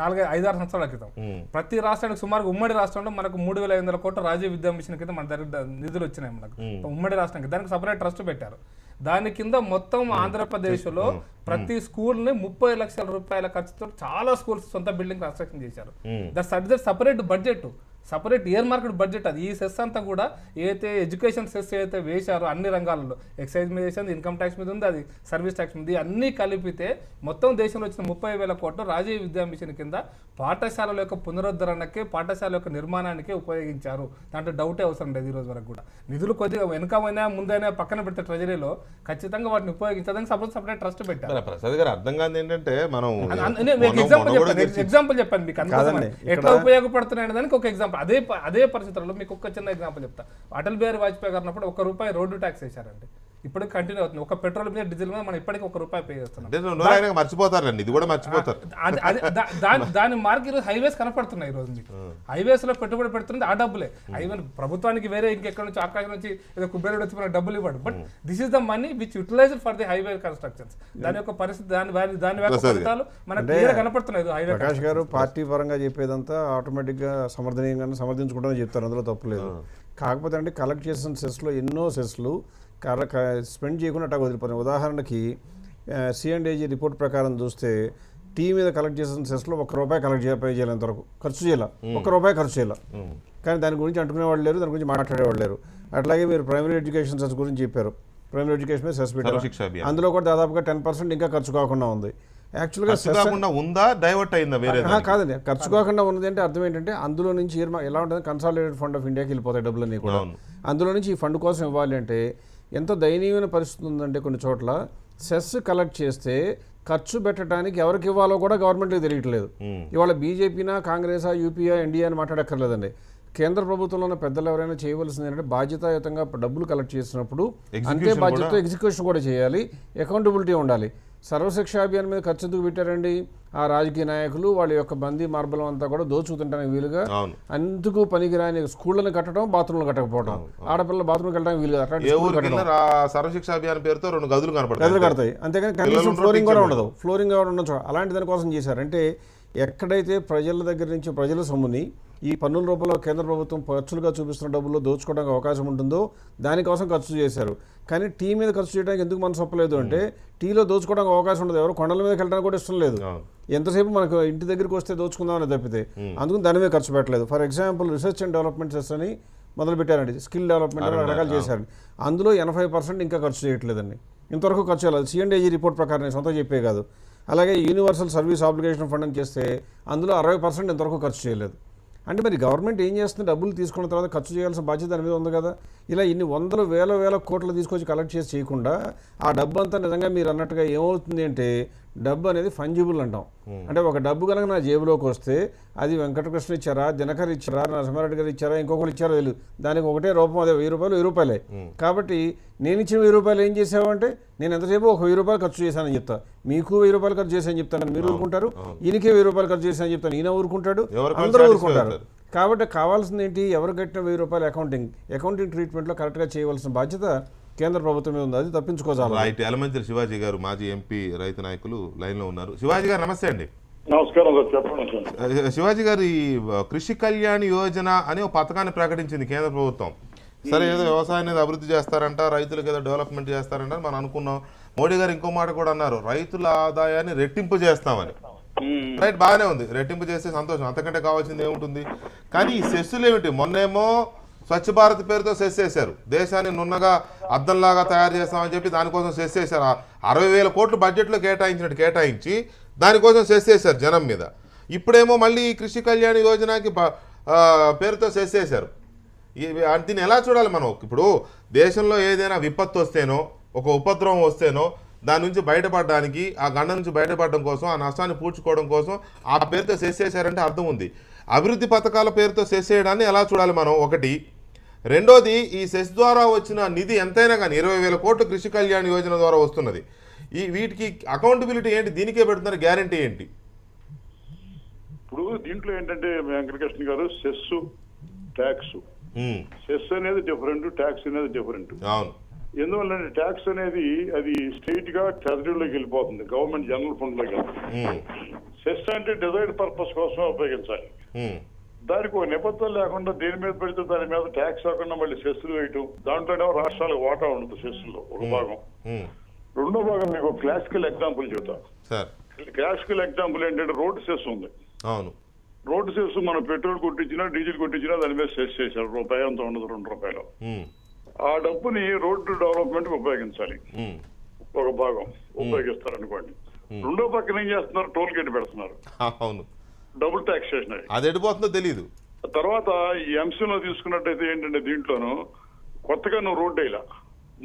4-5-6 సంవత్సరాల క్రితం. ప్రతి రాష్ట్రానికి సుమారు ఉమ్మడి రాష్ట్రంలో మనకు 3,500 కోట్ల రాజీవ్ విద్యా మిషన్ కింద మన దగ్గర నిధులు వచ్చినాయి మనకు ఉమ్మడి రాష్ట్రానికి. దానికి సపరేట్ ట్రస్ట్ పెట్టారు. దాని కింద మొత్తం ఆంధ్రప్రదేశ్లో ప్రతి స్కూల్ ని 30 లక్షల రూపాయల ఖర్చుతో చాలా స్కూల్స్ సొంత బిల్డింగ్ కన్స్ట్రక్షన్ చేశారు. That separate budget, separate year market budget అది. ఈ సెస్ అంతా కూడా ఏదైతే ఎడ్యుకేషన్ సెస్ ఏదైతే వేశారో అన్ని రంగాలలో, ఎక్సైజ్ మీద వేసింది, ఇన్కమ్ ట్యాక్స్ మీద ఉంది, అది సర్వీస్ ట్యాక్స్ మీద, అన్ని కలిపితే మొత్తం దేశంలో వచ్చిన 30,000 కోట్లు రాజీవ్ విద్యా మిషన్ కింద పాఠశాలల యొక్క పునరుద్ధరణకి, పాఠశాల యొక్క నిర్మాణానికి ఉపయోగించారు. దాంట్లో డౌటే అవసరం లేదు ఈ రోజు వరకు కూడా. నిధులు కొద్దిగా వెనకమైనా ముందైనా పక్కన పెడితే ట్రెజరీలో ఖచ్చితంగా వాటిని ఉపయోగించడానికి సపరేట్ ట్రస్ట్ పెట్టారు. ప్రసాద్ గారు అర్థం కాదు ఏంటంటే మనం ఎగ్జాంపుల్ చెప్పాను మీకు ఎట్లా ఉపయోగపడుతున్నాయి దానికి ఒక ఎగ్జాంపుల్. అదే పరిస్థితుల్లో మీకు ఒక చిన్న ఎగ్జాంపుల్ చెప్తా. అటల్ బిహారీ వాజ్పేయి గారు ఉన్నప్పుడు ₹1 రోడ్డు ట్యాక్స్ వేశారండి. ఇప్పుడు కంటిన్యూ అవుతుంది. ఒక పెట్రోల్ మీద డీజిల్ మీద మనం ఇప్పటికీ ₹1 పే చేస్తున్నాం. మర్చిపోతారండి, ఇది కూడా మర్చిపోతారు. దాని మార్క్ ఈరోజు హైవేస్ కనపడుతున్నాయి. ఈ రోజు మీకు హైవేస్ లో పెట్టుబడి పెడుతుంది ఆ డబ్బులే. ఈవెన్ ప్రభుత్వానికి వేరే ఇంకెక్కడ నుంచి ఆకాశం నుంచి ఏదో కుబేరుడు వచ్చి మనకు డబ్బులు ఇవ్వడు. But this is the money which utilized for the highway constructions. దాని యొక్క పరిస్థితి, దాని ఫలితాలు మనకు క్లియర్ కనపడుతున్నాయి. ప్రకాష్ గారు పార్టీ పరంగా చెప్పేదంతా ఆటోమేటిక్ గా సమర్థనీయంగా సమర్థించుకుంటామని చెప్తారు, అందులో తప్పులేదు. కాకపోతే అంటే కలెక్ట్ చేసిన సెస్లో ఎన్నో సెస్లు స్పెండ్ చేయకుండా అట్లా వదిలిపోయినాయి. ఉదాహరణకి C&AG రిపోర్ట్ ప్రకారం చూస్తే టీ మీద కలెక్ట్ చేసిన సెస్లో ₹1 కలెక్ట్ పే చేయాలి, ఎంతవరకు ఖర్చు చేయాలి, ₹1 ఖర్చు చేయాలి. కానీ దాని గురించి అంటుకునేవాళ్ళు లేరు, దాని గురించి మాట్లాడేవాళ్ళు లేరు. అట్లాగే మీరు ప్రైమరీ ఎడ్యుకేషన్ సెస్ గురించి చెప్పారు. ప్రైమరీ ఎడ్యుకేషన్ మీద సెస్ పెట్టారు, అందులో కూడా దాదాపుగా 10% ఇంకా ఖర్చు కాకుండా ఉంది. యాక్చువల్గా ఉందా, డైవర్ట్ అయిందా? వేరే కాదండి, ఖర్చు కాకుండా ఉన్నది అంటే అర్థం ఏంటంటే అందులో నుంచి ఎలా ఉంటుంది, కన్సాలిడేటెడ్ ఫండ్ ఆఫ్ ఇండియాకి వెళ్ళిపోతాయి డబ్బులన్నీ కూడా. అందులో నుంచి ఈ ఫండ్ కోసం ఇవ్వాలి అంటే ఎంతో దయనీయమైన పరిస్థితి ఉందంటే కొన్ని చోట్ల సెస్ కలెక్ట్ చేస్తే ఖర్చు పెట్టడానికి ఎవరికి ఇవ్వాలో కూడా గవర్నమెంట్కి తెలియట్లేదు. ఇవాళ బీజేపీనా, కాంగ్రెసా, యూపీఆ, ఎన్డీఏ అని మాట్లాడక్కర్లేదండి. కేంద్ర ప్రభుత్వంలో ఉన్న పెద్దలు ఎవరైనా చేయవలసింది ఏంటంటే బాధ్యతాయుతంగా డబ్బులు కలెక్ట్ చేసినప్పుడు అంతే బాధ్యతతో ఎగ్జిక్యూషన్ కూడా చేయాలి, అకౌంటబిలిటీ ఉండాలి. సర్వశిక్ష అభియాన్ మీద ఖర్చు ఎందుకు పెట్టారండి? ఆ రాజకీయ నాయకులు వాళ్ళ యొక్క బందీ మార్బలం అంతా కూడా దోచుకుంటానికి వీలుగా అందుకు పనికిరాని స్కూళ్ళని కట్టడం, బాత్రూమ్లు కట్టకపోవడం, ఆడపిల్లలు బాత్రూమ్కి వెళ్ళడానికి వీలుగా సర్వశిక్ష అభియాన్ పేరుతో 2 గదులు కడతాయి. అంతేగాని కనీసం ఫ్లోరింగ్ కూడా ఉండదు. ఫ్లోరింగ్ కూడా ఉండొచ్చు. అలాంటి దానికోసం చేశారంటే ఎక్కడైతే ప్రజల దగ్గర నుంచి ప్రజల సొమ్ముని ఈ పన్నుల రూపంలో కేంద్ర ప్రభుత్వం ఖర్చులుగా చూపిస్తున్న డబ్బుల్లో దోచుకోవడానికి అవకాశం ఉంటుందో దానికోసం ఖర్చు చేశారు. కానీ టీ మీద ఖర్చు చేయడానికి ఎందుకు మనసు ఒప్పలేదు అంటే టీలో దోచుకోవడానికి అవకాశం ఉండదు. ఎవరు కొండల మీదకి వెళ్ళడానికి కూడా ఇష్టం లేదు. ఎంతసేపు మనకు ఇంటి దగ్గరికి వస్తే దోచుకుందామని తప్పితే అందుకు దాని మీద ఖర్చు పెట్టలేదు. For example research and development cess అని మొదలు పెట్టారండి, స్కిల్ డెవలప్మెంట్ రకాలు చేశారండి. అందులో 80% ఇంకా ఖర్చు చేయట్లేదండి. ఇంతవరకు ఖర్చు చేయాలి. C&AG రిపోర్ట్ ప్రకారం నేను సొంతం చెప్పే కాదు. అలాగే యూనివర్సల్ సర్వీస్ ఆబ్లిగేషన్ ఫండ్ అని చేస్తే అందులో 60% ఇంతవరకు ఖర్చు చేయలేదు. అంటే మరి గవర్నమెంట్ ఏం చేస్తుంది, డబ్బులు తీసుకున్న తర్వాత ఖర్చు చేయాల్సిన బాధ్యత దాని మీద ఉంది కదా. ఇలా ఇన్ని వందలు వేల కోట్లు తీసుకొచ్చి కలెక్ట్ చేసి చేయకుండా ఆ డబ్బు అంతా నిజంగా మీరు అన్నట్టుగా ఏమవుతుంది అంటే డబ్బు అనేది ఫంజిబుల్ అంటాం. అంటే ఒక డబ్బు కనుక నా జేబులోకి వస్తే అది వెంకటకృష్ణ ఇచ్చారా, దినకర్ ఇచ్చారా, నరసింహారెడ్డి గారు ఇచ్చారా, ఇంకొకరు ఇచ్చారో తెలియదు, దానికి ఒకటే రూపం, అదే 1000 రూపాయలు 1000 రూపాయలే. కాబట్టి నేను ఇచ్చిన 1000 రూపాయలు ఏం చేసావంటే నేను ఎంతసేపు ఒక 1000 రూపాయలు ఖర్చు చేశానని చెప్తా, మీకు 1000 రూపాయలు ఖర్చు చేశాను చెప్తాను, మీరు ఊరుకుంటారు. ఈయనకే 1000 రూపాయలు ఖర్చు చేశాను చెప్తాను, ఈయన ఊరుకుంటాడు, అందరూ ఊరుకుంటారు. కాబట్టి కావాల్సింది ఏంటి, ఎవరు కట్టిన 1000 రూపాయలు అకౌంటింగ్ ట్రీట్మెంట్లో కరెక్ట్గా చేయవలసిన బాధ్యత కేంద్ర ప్రభుత్వం మీద ఉంది. అది తప్పించుకోవాలి. రైట్. ఎలమంచిలి శివాజీ గారు, మాజీ ఎంపీ, రైతు నాయకులు లైన్లో ఉన్నారు. శివాజీ గారు నమస్తే అండి. నమస్కారం సార్, చెప్పండి. శివాజీ గారు, ఈ కృషి కళ్యాణ్ యోజన అనే ఒక పథకాన్ని ప్రకటించింది కేంద్ర ప్రభుత్వం. సరే, ఏదో వ్యవసాయం అనేది అభివృద్ధి చేస్తారంట, రైతులకు ఏదో డెవలప్మెంట్ చేస్తారంట మనం అనుకున్నాం. మోడీ గారు ఇంకో మాట కూడా అన్నారు, రైతుల ఆదాయాన్ని రెట్టింపు చేస్తామని. రైట్, బాగానే ఉంది, రెట్టింపు చేస్తే సంతోషం, అంతకంటే కావాల్సింది ఏముంటుంది. కానీ ఈ సెస్సులు ఏమిటి, మొన్నేమో స్వచ్ఛ భారత్ పేరుతో సెస్ చేశారు, దేశాన్ని నున్నగా అద్దంలాగా తయారు చేస్తామని చెప్పి దానికోసం సెస్ చేశారు. 60,000 కోట్లు బడ్జెట్లో కేటాయించి దానికోసం సెస్ చేశారు జనం మీద. ఇప్పుడేమో మళ్ళీ కృషి కళ్యాణ్ యోజనకి పేరుతో సెస్ చేశారు. దీన్ని ఎలా చూడాలి మనం? ఇప్పుడు దేశంలో ఏదైనా విపత్తు వస్తేనో, ఒక ఉపద్రవం వస్తేనో, దాని నుంచి బయటపడడానికి, ఆ గండ నుంచి బయటపడడం కోసం, ఆ నష్టాన్ని పూడ్చుకోవడం కోసం ఆ పేరుతో సెస్ చేశారంటే అర్థం ఉంది. అభివృద్ధి పథకాల పేరుతో సెస్ చేయడాన్ని ఎలా చూడాలి మనం? ఒకటి. రెండోది, ఈ సెస్ ద్వారా వచ్చిన నిధి ఎంతైనా కానీ 20,000 కోట్లు కృషి కళ్యాణ్ యోజన ద్వారా వస్తున్నది. వీటికి అకౌంటబిలిటీ ఏంటి, దీనికే పెడుతున్నారు, గ్యారంటీ ఏంటి? ఇప్పుడు దీంట్లో ఏంటంటే వెంకటకృష్ణ గారు, సెస్ ట్యాక్స్, సెస్ అనేది డిఫరెంట్, ట్యాక్స్ అనేది డిఫరెంట్. అవును. ఎందువల్ల ట్యాక్స్ అనేది అది స్టేట్ గా ట్రెజరీలోకి వెళ్ళిపోతుంది, గవర్నమెంట్ జనరల్ ఫండ్ లోకి వెళ్తుంది. సెస్ అంటే డిజైర్డ్ పర్పస్ కోసం ఉపయోగించాలి. దానికి ఒక నిబద్ధత లేకుండా దేని మీద పెడితే దాని మీద ట్యాక్స్ కాకుండా మళ్ళీ సెస్సులు వేయటం, దాంట్లోనేమో రాష్ట్రాలకు వాటా ఉండదు సెస్సులో ఒక భాగం. రెండో భాగం మీకు క్లాసికల్ ఎగ్జాంపుల్ చెబుతాం. క్లాసికల్ ఎగ్జాంపుల్ ఏంటంటే రోడ్డు సెస్ ఉంది. అవును. రోడ్డు సెస్ మనం పెట్రోల్ కొట్టించినా, డీజిల్ కొట్టించినా దాని మీద సెస్ చేశారు, రూపాయి అంత ఉండదు, 2 రూపాయలు. ఆ డబ్బుని రోడ్డు డెవలప్మెంట్ కి ఉపయోగించాలి, ఒక భాగం ఉపయోగిస్తారు అనుకోండి. రెండో పక్కన ఏం చేస్తున్నారు, టోల్ గేట్ పెడుతున్నారు. అవును, డబుల్ టాక్సేషన్. అది ఎడిపోతుందో తెలియదు. తర్వాత ఈ అంశంలో తీసుకున్నట్టయితే ఏంటంటే దీంట్లోనూ కొత్తగా నువ్వు రోడ్డు వేయాల,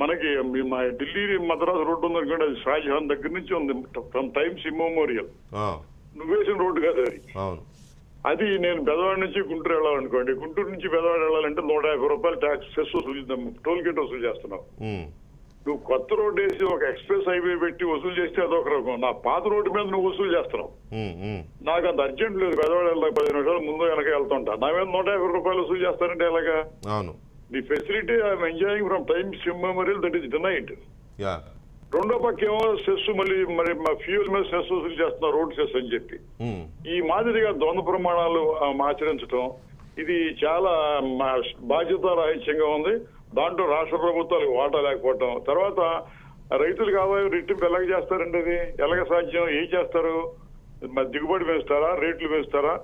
మనకి మా ఢిల్లీ మద్రాసు రోడ్డు ఉంది అనుకోండి, అది షాజహాన్ దగ్గర నుంచి ఉంది, ఫ్రమ్ టైమ్స్ ఇమ్మోరియల్. నువ్వు వేసిన రోడ్డు కాదు అది. అది నేను బెదవాడ నుంచి గుంటూరు వెళ్ళాలనుకోండి, గుంటూరు నుంచి బెదవాడ వెళ్ళాలంటే 150 రూపాయలు ట్యాక్స్ సెస్ వసూలు, టోల్ గేట్ వసూలు చేస్తున్నావు. నువ్వు కొత్త రోడ్డు వేసి ఒక ఎక్స్ప్రెస్ హైవే పెట్టి వసూలు చేస్తే అదొక రకం, నా పాత రోడ్డు మీద నువ్వు వసూలు చేస్తున్నావు. నాకు అంత అర్జెంట్ లేదు, బెదవాడ వెళ్ళాలి 10 నిమిషాలు ముందు వెనక వెళ్తుంటా, నా మీద 150 రూపాయలు వసూలు చేస్తానంటే ఎలాగా? The facility I'm enjoying from times immemorial, that is denied. రెండో పక్క ఏమో సెస్ మరి ఫ్యూయల్ మీద సెస్ వసూలు చేస్తున్నారు, రోడ్ సెస్ అని చెప్పి. ఈ మాదిరిగా ద్వంద్వ ప్రమాణాలు ఆచరించడం ఇది చాలా బాధ్యత రాహిత్యంగా ఉంది. దాంట్లో రాష్ట్ర ప్రభుత్వాలకు వాటా లేకపోవటం, తర్వాత రైతులకు ఆదాయం రెట్టింపు ఎలాగ చేస్తారండి, అది ఎలాగ సాధ్యం? ఏం చేస్తారు? మరి దిగుబడి పెంచుతారా, రేట్లు పెంచుతారా?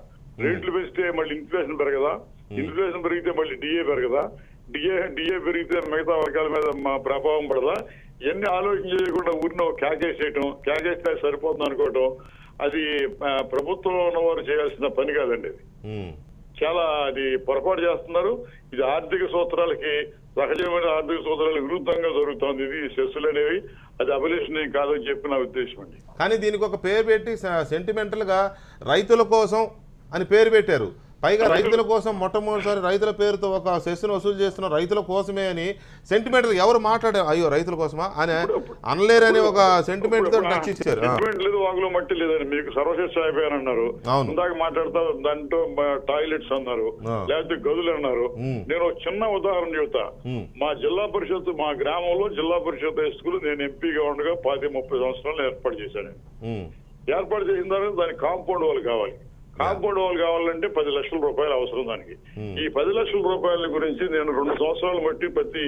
రేట్లు పెంచితే మళ్ళీ ఇన్ఫ్లేషన్ పెరగదా, ఇన్ఫ్లేషన్ పెరిగితే మళ్ళీ డిఏ పెరగదా, డిఏ పెరిగితే మిగతా వర్గాల మీద ప్రభావం పడదా? ఇవన్నీ ఆలోచన చేయకుండా ఊరిని క్యాకేసేయటం, క్యాకేస్తే సరిపోతుంది అనుకోవటం, అది ప్రభుత్వంలో ఉన్నవారు చేయాల్సిన పని కాదండి. అది చాలా అది పొరపాటు చేస్తున్నారు. ఇది ఆర్థిక సూత్రాలకి, సహజమైన ఆర్థిక సూత్రాలకు విరుద్ధంగా జరుగుతోంది ఇది సెస్సులు అనేవి. అది అభిలేషన్ కాదని చెప్పి నా ఉద్దేశం అండి. కానీ దీనికి ఒక పేరు పెట్టి సెంటిమెంటల్ గా రైతుల కోసం అని పేరు పెట్టారు. పైగా రైతుల కోసం మొట్టమొదటిసారి రైతుల పేరుతో ఒక సెస్సును వసూలు చేస్తున్న రైతుల కోసమే అని సెంటిమెంటల్ ఎవరు మాట్లాడారు, అయ్యో రైతుల కోసమా అని అనలేరని ఒక సెంటిమెంట్ తో టచ్ ఇచ్చారు. లేదు, వాగులో మట్టి లేదని మీకు సర్వశిక్ష అయిపోయారన్నారు, ఇందాక మాట్లాడతా దాంట్లో టాయిలెట్స్ అన్నారు, లేకపోతే గదులు అన్నారు. నేను ఒక చిన్న ఉదాహరణ చెబుతా. మా జిల్లా పరిషత్, మా గ్రామంలో జిల్లా పరిషత్ హై స్కూల్ నేను ఎంపీగా ఉండగా 10-30 సంవత్సరాలు ఏర్పాటు చేశాను. ఏర్పాటు చేసిన తర్వాత దానికి కాంపౌండ్ వాళ్ళు కావాలి. కాంపౌండ్ వాల్ కావాలంటే 10 లక్షల రూపాయలు అవసరం దానికి. ఈ 10 లక్షల రూపాయల గురించి నేను 2 సంవత్సరాలు బట్టి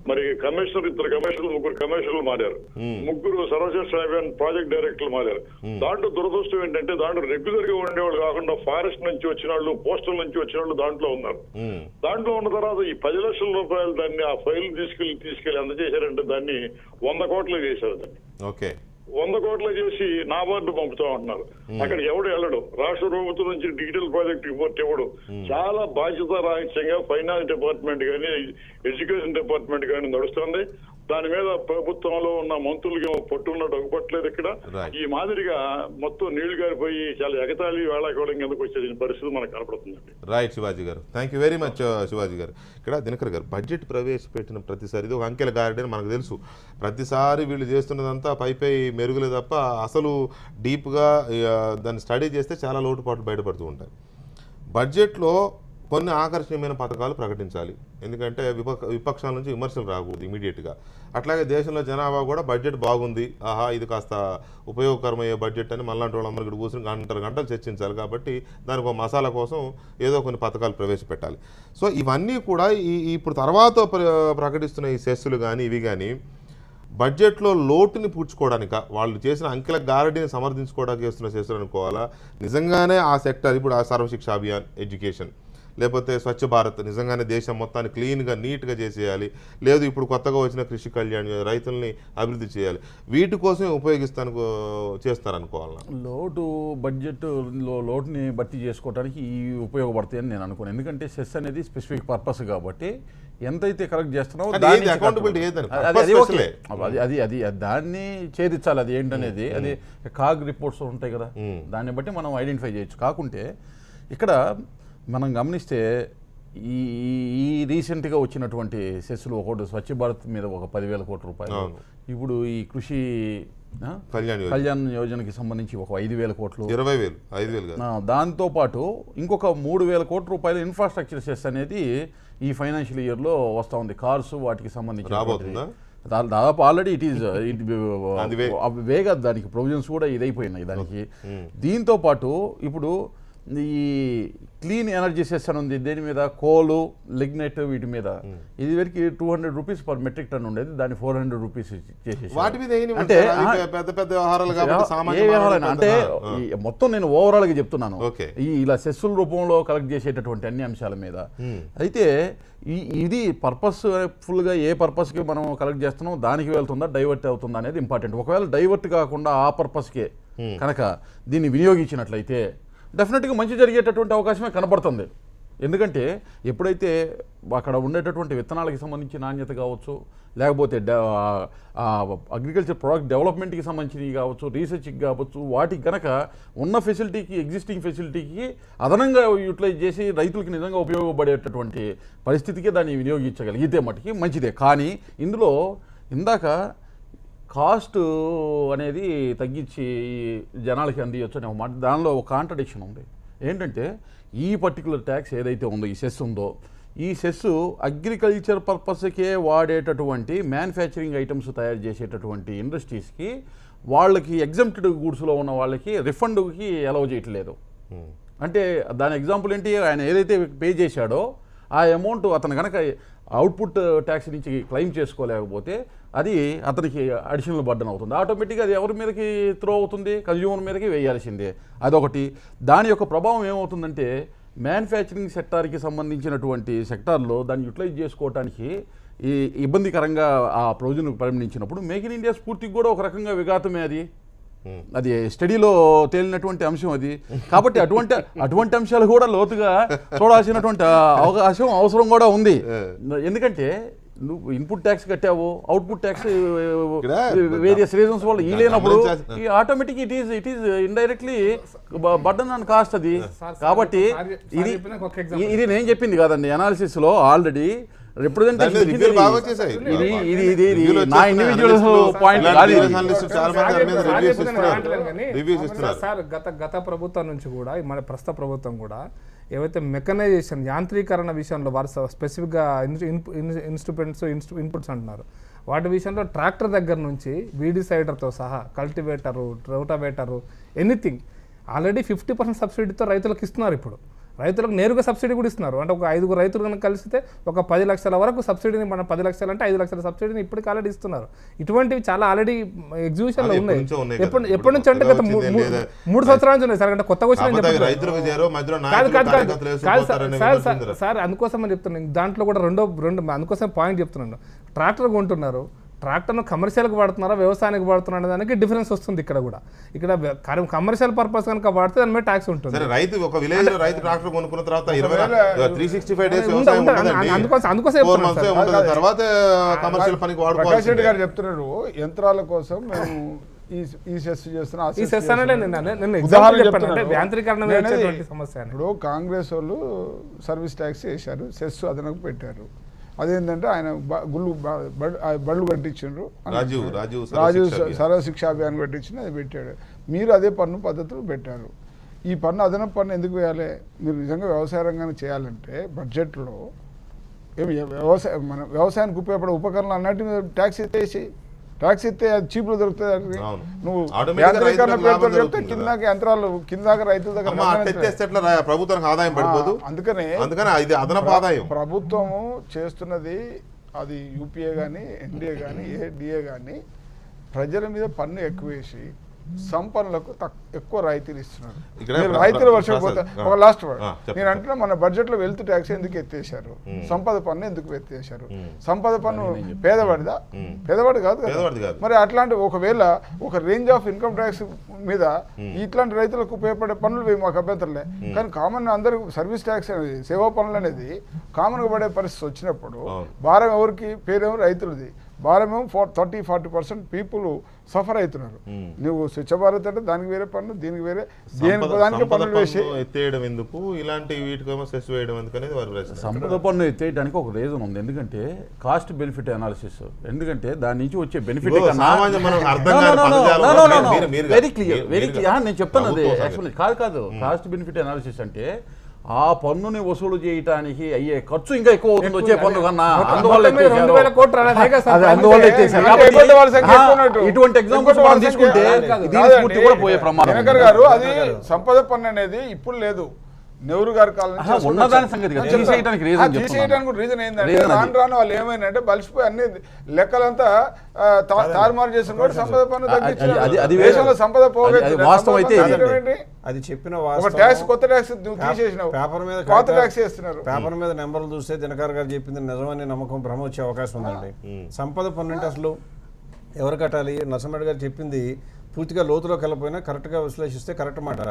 మరి కమిషనర్, 2 కమిషనర్లు, 3 కమిషనర్లు మారారు, 3 సర్వశిక్ష ప్రాజెక్ట్ డైరెక్టర్లు మారారు. దాంట్లో దురదృష్టం ఏంటంటే దాంట్లో రెగ్యులర్ గా ఉండేవాళ్ళు కాకుండా ఫారెస్ట్ నుంచి వచ్చిన వాళ్ళు, పోస్టల్ నుంచి వచ్చిన వాళ్ళు దాంట్లో ఉన్నారు. దాంట్లో ఉన్న తర్వాత ఈ 10 లక్షల రూపాయలు దాన్ని ఆ ఫైల్ తీసుకెళ్లి అందజేశారంటే దాన్ని 100 కోట్లు చేశారు. దాన్ని 100 కోట్లు చేసి నాబార్డు పంపుతా ఉంటున్నారు. అక్కడ ఎవడు వెళ్ళడు, రాష్ట్ర ప్రభుత్వం నుంచి డిజిటల్ ప్రాజెక్ట్ రిపోర్ట్ ఇవ్వడు. చాలా బాధ్యత రాహిత్యంగా ఫైనాన్స్ డిపార్ట్మెంట్ కానీ, ఎడ్యుకేషన్ డిపార్ట్మెంట్ కానీ నడుస్తుంది. దాని మీద ప్రభుత్వంలో ఉన్న మంత్రులకి పట్టున్నట్టు ఒకపట్లేదు ఇక్కడ. Right. ఈ మాదిరిగా మొత్తం నీళ్లు గారిపోయి చాలా ఎగతాళి వేళాకోవడం కిందకు వచ్చే పరిస్థితి మనకు కనపడుతుందండి. రైట్ శివాజీ గారు, thank you very much Shivaji గారు. ఇక్కడ దినకర్ గారు, బడ్జెట్ ప్రవేశపెట్టిన ప్రతిసారి ఇది ఒక అంకెల గారడీ అని మనకు తెలుసు. ప్రతిసారి వీళ్ళు చేస్తున్నదంతా పై మెరుగులే తప్ప అసలు డీప్గా దాన్ని స్టడీ చేస్తే చాలా లోటుపాట్లు బయటపడుతూ ఉంటాయి. బడ్జెట్లో కొన్ని ఆకర్షణీయమైన పథకాలు ప్రకటించాలి, ఎందుకంటే విపక్షాల నుంచి విమర్శలు రాకూడదు ఇమీడియట్గా. అట్లాగే దేశంలో జనాభా కూడా బడ్జెట్ బాగుంది, ఆహా ఇది కాస్త ఉపయోగకరమయ్యే బడ్జెట్ అని మళ్ళాంటి వాళ్ళందరూ ఇక్కడ కూర్చొని గంటలు చర్చించాలి. కాబట్టి దానికి ఒక మసాలా కోసం ఏదో కొన్ని పథకాలు ప్రవేశపెట్టాలి. సో ఇవన్నీ కూడా ఇప్పుడు తర్వాత ప్రకటిస్తున్న ఈ సెస్సులు కానీ ఇవి కానీ బడ్జెట్లో లోటుని పూడ్చుకోవడానిక, వాళ్ళు చేసిన అంకెల గారడీని సమర్థించుకోవడానికి చేస్తున్న సెస్సులు అనుకోవాలా, నిజంగానే ఆ సెక్టర్ ఇప్పుడు ఆ సర్వశిక్ష అభియాన్, ఎడ్యుకేషన్, లేకపోతే స్వచ్ఛ భారత్ నిజంగానే దేశం మొత్తాన్ని క్లీన్గా నీట్గా చేసేయాలి, లేదు ఇప్పుడు కొత్తగా వచ్చిన కృషి కళ్యాణ్ రైతుల్ని అభివృద్ధి చేయాలి, వీటి కోసమే చేస్తారనుకోవాలా? బడ్జెట్లో లోటుని భర్తీ చేసుకోవడానికి ఇవి ఉపయోగపడతాయని నేను అనుకోను. ఎందుకంటే సెస్ అనేది స్పెసిఫిక్ పర్పస్ కాబట్టి ఎంతైతే కరెక్ట్ చేస్తున్నామో అది దాన్ని ఛేదించాలి. అది ఏంటనేది అది కాగ్ రిపోర్ట్స్ ఉంటాయి కదా, దాన్ని బట్టి మనం ఐడెంటిఫై చేయొచ్చు. కాకుంటే ఇక్కడ మనం గమనిస్తే ఈ రీసెంట్గా వచ్చినటువంటి సెస్సులు ఒకటి స్వచ్ఛ భారత్ మీద ఒక 10,000 కోట్ల రూపాయలు, ఇప్పుడు ఈ కృషి కళ్యాణ్ యోజనకి సంబంధించి ఒక 5,000 కోట్లు, 20,000 దాంతోపాటు ఇంకొక 3,000 కోట్ల రూపాయలు ఇన్ఫ్రాస్ట్రక్చర్ సెస్ అనేది ఈ ఫైనాన్షియల్ ఇయర్లో వస్తూ ఉంది. కార్స్ వాటికి సంబంధించి దాదాపు ఆల్రెడీ వేగా దానికి ప్రొవిజన్స్ కూడా ఇదైపోయినాయి దానికి. దీంతో పాటు ఇప్పుడు ఈ క్లీన్ ఎనర్జీ సెస్ అని ఉంది, దేని మీద కోలు, లిగ్నైట్, వీటి మీద ఇది వరకు 200 రూపీస్ పర్ మెట్రిక్ టన్ ఉండేది, దాన్ని 400 రూపీస్ చేసేసి. అంటే అంటే మొత్తం నేను ఓవరాల్ గా చెప్తున్నాను, ఇలా సెస్సుల రూపంలో కలెక్ట్ చేసేటటువంటి అన్ని అంశాల మీద. అయితే ఇది పర్పస్ ఫుల్ గా ఏ పర్పస్ కి మనం కలెక్ట్ చేస్తున్నాం దానికి వెళ్తుందా, డైవర్ట్ అవుతుందా అనేది ఇంపార్టెంట్. ఒకవేళ డైవర్ట్ కాకుండా ఆ పర్పస్ కే కనుక దీన్ని వినియోగించినట్లయితే డెఫినెట్గా మంచి జరిగేటటువంటి అవకాశమే కనపడుతుంది. ఎందుకంటే ఎప్పుడైతే అక్కడ ఉండేటటువంటి విత్తనాలకి సంబంధించి నాణ్యత కావచ్చు, లేకపోతే అగ్రికల్చర్ ప్రోడక్ట్ డెవలప్మెంట్కి సంబంధించినవి కావచ్చు, రీసెర్చ్కి కావచ్చు, వాటికి కనుక ఉన్న ఫెసిలిటీకి, ఎగ్జిస్టింగ్ ఫెసిలిటీకి అదనంగా యూటిలైజ్ చేసి రైతులకి నిజంగా ఉపయోగపడేటటువంటి పరిస్థితికి దాన్ని వినియోగించగలిగితే మటుకి మంచిదే. కానీ ఇందులో ఇందాక కాస్ట్ అనేది తగ్గించి జనాలకి అందియచ్చు అనే మాట, దానిలో ఒక కాంట్రడిక్షన్ ఉంది. ఏంటంటే ఈ పర్టికులర్ ట్యాక్స్ ఏదైతే ఉందో, ఈ సెస్ ఉందో, ఈ సెస్ అగ్రికల్చర్ పర్పస్కే వాడేటటువంటి మ్యానుఫ్యాక్చరింగ్ ఐటమ్స్ తయారు చేసేటటువంటి ఇండస్ట్రీస్కి, వాళ్ళకి ఎగ్జంప్టెడ్ గూడ్స్లో ఉన్న వాళ్ళకి రిఫండ్కి అలౌ చేయట్లేదు. అంటే దాని ఎగ్జాంపుల్ ఏంటి, ఆయన ఏదైతే పే చేశాడో ఆ అమౌంట్ అతను కనుక అవుట్పుట్ ట్యాక్స్ నుంచి క్లెయిమ్ చేసుకోలేకపోతే అది అతనికి అడిషనల్ బర్డన్ అవుతుంది. ఆటోమేటిక్గా అది ఎవరి మీదకి త్రో అవుతుంది, కన్జ్యూమర్ మీదకి వేయాల్సిందే. అదొకటి. దాని యొక్క ప్రభావం ఏమవుతుందంటే మ్యానుఫ్యాక్చరింగ్ సెక్టార్కి సంబంధించినటువంటి సెక్టార్లో దాన్ని యూటిలైజ్ చేసుకోవడానికి ఈ ఇబ్బందికరంగా ఆ ప్రొవిజన్ పరిగణించినప్పుడు మేక్ ఇన్ ఇండియా స్ఫూర్తికి కూడా ఒక రకంగా విఘాతమే అది స్టడీలో తేలినటువంటి అంశం అది. కాబట్టి అటువంటి అంశాలు కూడా లోతుగా చూడాల్సినటువంటి అవసరం కూడా ఉంది. ఎందుకంటే నువ్వు ఇన్పుట్ ట్యాక్స్ కట్టావు, అవుట్పుట్ ట్యాక్స్ వేరియస్ రీజన్స్ వల్ల ఈ లేనప్పుడు automatic it is indirectly burden on cost అది. కాబట్టి ఇది నేను చెప్పింది కాదండి, అనాలిసిస్ లో ఆల్రెడీ రిప్రజెంటేషన్ నా ఇండివిజువల్ పాయింట్. గత ప్రభుత్వం నుంచి కూడా మన ప్రస్తుత ప్రభుత్వం కూడా ఏవైతే మెకనైజేషన్, యాంత్రీకరణ విషయంలో వారు స్పెసిఫిక్గా ఇన్పుట్స్ అంటున్నారు, వాటి విషయంలో ట్రాక్టర్ దగ్గర నుంచి వీడిసైడర్తో సహా కల్టివేటరు, రోటావేటరు, ఎనీథింగ్ ఆల్రెడీ 50% సబ్సిడీతో రైతులకు ఇస్తున్నారు. ఇప్పుడు రైతులకు నేరుగా సబ్సిడీ కూడా ఇస్తున్నారు. అంటే ఒక 5 రైతులు కనుక కలిసితే ఒక 10 లక్షల వరకు సబ్సిడీని, మన 10 లక్షలు అంటే 5 లక్షల సబ్సిడీని ఇప్పటికి ఆల్రెడీ ఇస్తున్నారు. ఇటువంటివి చాలా ఆల్రెడీ ఎగ్జిబిషన్లో ఉన్నాయి. ఎప్పటి నుంచి అంటే గత 3 సంవత్సరాల నుంచి ఉన్నాయి సార్. అంటే కొత్తగా వచ్చిన సార్ అందుకోసం అని చెప్తున్నాను. దాంట్లో కూడా రెండు అందుకోసం పాయింట్ చెప్తున్నాను. ట్రాక్టర్ కొంటున్నారు, ట్రాక్టర్ను కమర్షియల్కి వాడుతున్నారా వ్యవసాయానికి వాడుతున్నా అనే దానికి డిఫరెన్స్ వస్తుంది ఇక్కడ కూడా. ఇక్కడ కమర్షియల్ పర్పస్ కనుక వాడితే దాని మీద ట్యాక్స్ ఉంటుంది. సరే, రైతు ఒక విలేజ్ లో రైతు ట్రాక్టర్ కొనుక్కున్న తర్వాత 365 డేస్ వ్యవసాయం ఉండదండి. అందుకోసం 4 months ఉంటుంది. తర్వాత కమర్షియల్ పనికి ప్రకాష్ రెడ్డి వాడుకోవాలి. గారు చెప్తున్నారు యంత్రాల కోసం మేము ఈ సెస్ చేస్తున్నా ఈ సెస్ అనేది నేను ఉదాహరణ చెప్పాను అంటే చెప్తున్నాను. యాంత్రీకరణ నేను వచ్చేటువంటి సమస్య అని. ఇప్పుడు కాంగ్రెస్ వాళ్ళు సర్వీస్ ట్యాక్స్ చేశారు, సెస్ అదనకు పెట్టారు. అదేంటంటే ఆయన బళ్ళు కట్టించారు, రాజు సర్వ శిక్షా అభియాన్ కట్టించిన అది పెట్టాడు. మీరు అదే పన్ను పద్ధతులు పెట్టారు. ఈ పన్ను అదనపు పన్ను ఎందుకు వేయాలి? మీరు నిజంగా వ్యవసాయ రంగాన్ని చేయాలంటే బడ్జెట్లో మన వ్యవసాయానికి ఉపయోగపడే ఉపకరణలు అన్నిటి మీద ట్యాక్స్ ఎత్తేసి, ట్యాక్స్ ఇస్తే అది చీపులు దొరుకుతుంది. నువ్వు యాంత్రీకరణ పేరుతో చెప్తే కిందాక యంత్రాలు కిందాక రైతుల దగ్గర ప్రభుత్వానికి ఆదాయం పడిపోదు. అందుకనే ఇది అదనపు ఆదాయం. ప్రభుత్వము చేస్తున్నది అది యూపీఏ కానీ ఎన్డీఏ కానీ ఏడీఏ కానీ ప్రజల మీద పన్ను ఎక్కువ వేసి సంపన్నులకు ఎక్కువ రాయితీలు ఇస్తున్నారు. రాయితీల వర్షం పోతే ఒక లాస్ట్ వర్డ్ నేను అంటున్నా, మన బడ్జెట్ లో వెల్త్ ట్యాక్స్ ఎందుకు ఎత్తేసారు? సంపద పన్ను ఎందుకు ఎత్తేసారు? సంపద పన్ను పేదవాడిదా? పేదవాడు కాదు కదా. మరి అట్లాంటి ఒకవేళ ఒక రేంజ్ ఆఫ్ ఇన్కమ్ ట్యాక్స్ మీద ఇట్లాంటి రైతులకు ఉపయోగపడే పనులు మాకు అభ్యంతరలే. కానీ కామన్ అందరూ సర్వీస్ ట్యాక్స్ అనేది, సేవా పనులు అనేది కామన్ గా పడే పరిస్థితి వచ్చినప్పుడు భారం ఎవరికి? పేరేమో రైతులది, భారమేమో 30-40% పీపుల్ సఫర్ అవుతున్నారు. నువ్వు స్వచ్ఛ భారత్ అంటే దానికి వేరే పన్ను, దీనికి వేరే, దానికి పన్నులు వేసి ఎత్తేయడం ఎందుకు, ఇలాంటి వీటికేమో సెస్ వేయడం ఎందుకు అనేది వారి ప్రశ్న. సంపద పన్ను ఎత్తేయడానికి ఒక రీజన్ ఉంది, ఎందుకంటే కాస్ట్ బెనిఫిట్ అనాలిసిస్. ఎందుకంటే దాని నుంచి వచ్చే benefit very clear, very clear. నేను చెప్తాను అదే యాక్చువల్లీ కాదు. కాస్ట్ బెనిఫిట్ అనాలిసిస్ అంటే ఆ పన్నుని వసూలు చేయడానికి అయ్యే ఖర్చు ఇంకా ఎక్కువ అవుతుంది వచ్చే పన్ను కన్నా. ఇటువంటి ఎగ్జాంపుల్స్ మనం తీసుకుంటే పూర్తి కూడా పోయే ప్రమాదం గారు. అది సంపద పన్ను అనేది ఇప్పుడు లేదు, నెహ్రూ గారి కాలం ఉన్నదాని సంగతి తీసేయడానికి రీజన్ ఏంటంటే రాను వాళ్ళు ఏమైందంటే బలిసిపోయి అన్ని లెక్కలంతా తారుమారు చేసిన కూడా సంపద పన్ను తగ్గించారు. సంపద వాస్తవం అయితే అది చెప్పిన ట్యాక్స్, కొత్త ట్యాక్స్ తీసేసినావు, పేపర్ మీద కొత్త ట్యాక్స్ చేస్తున్నారు. పేపర్ మీద నెంబర్లు చూస్తే దినకర్ గారు చెప్పింది నిజమని నమ్మకం భ్రమ వచ్చే అవకాశం ఉందండి. సంపద పన్ను అంటే అసలు ఎవరు కట్టాలి? నరసింహరెడ్డి గారు చెప్పింది పూర్తిగా లోతులోకి వెళ్ళిపోయినా కరెక్ట్గా విశ్లేషిస్తే కరెక్ట్ మాట.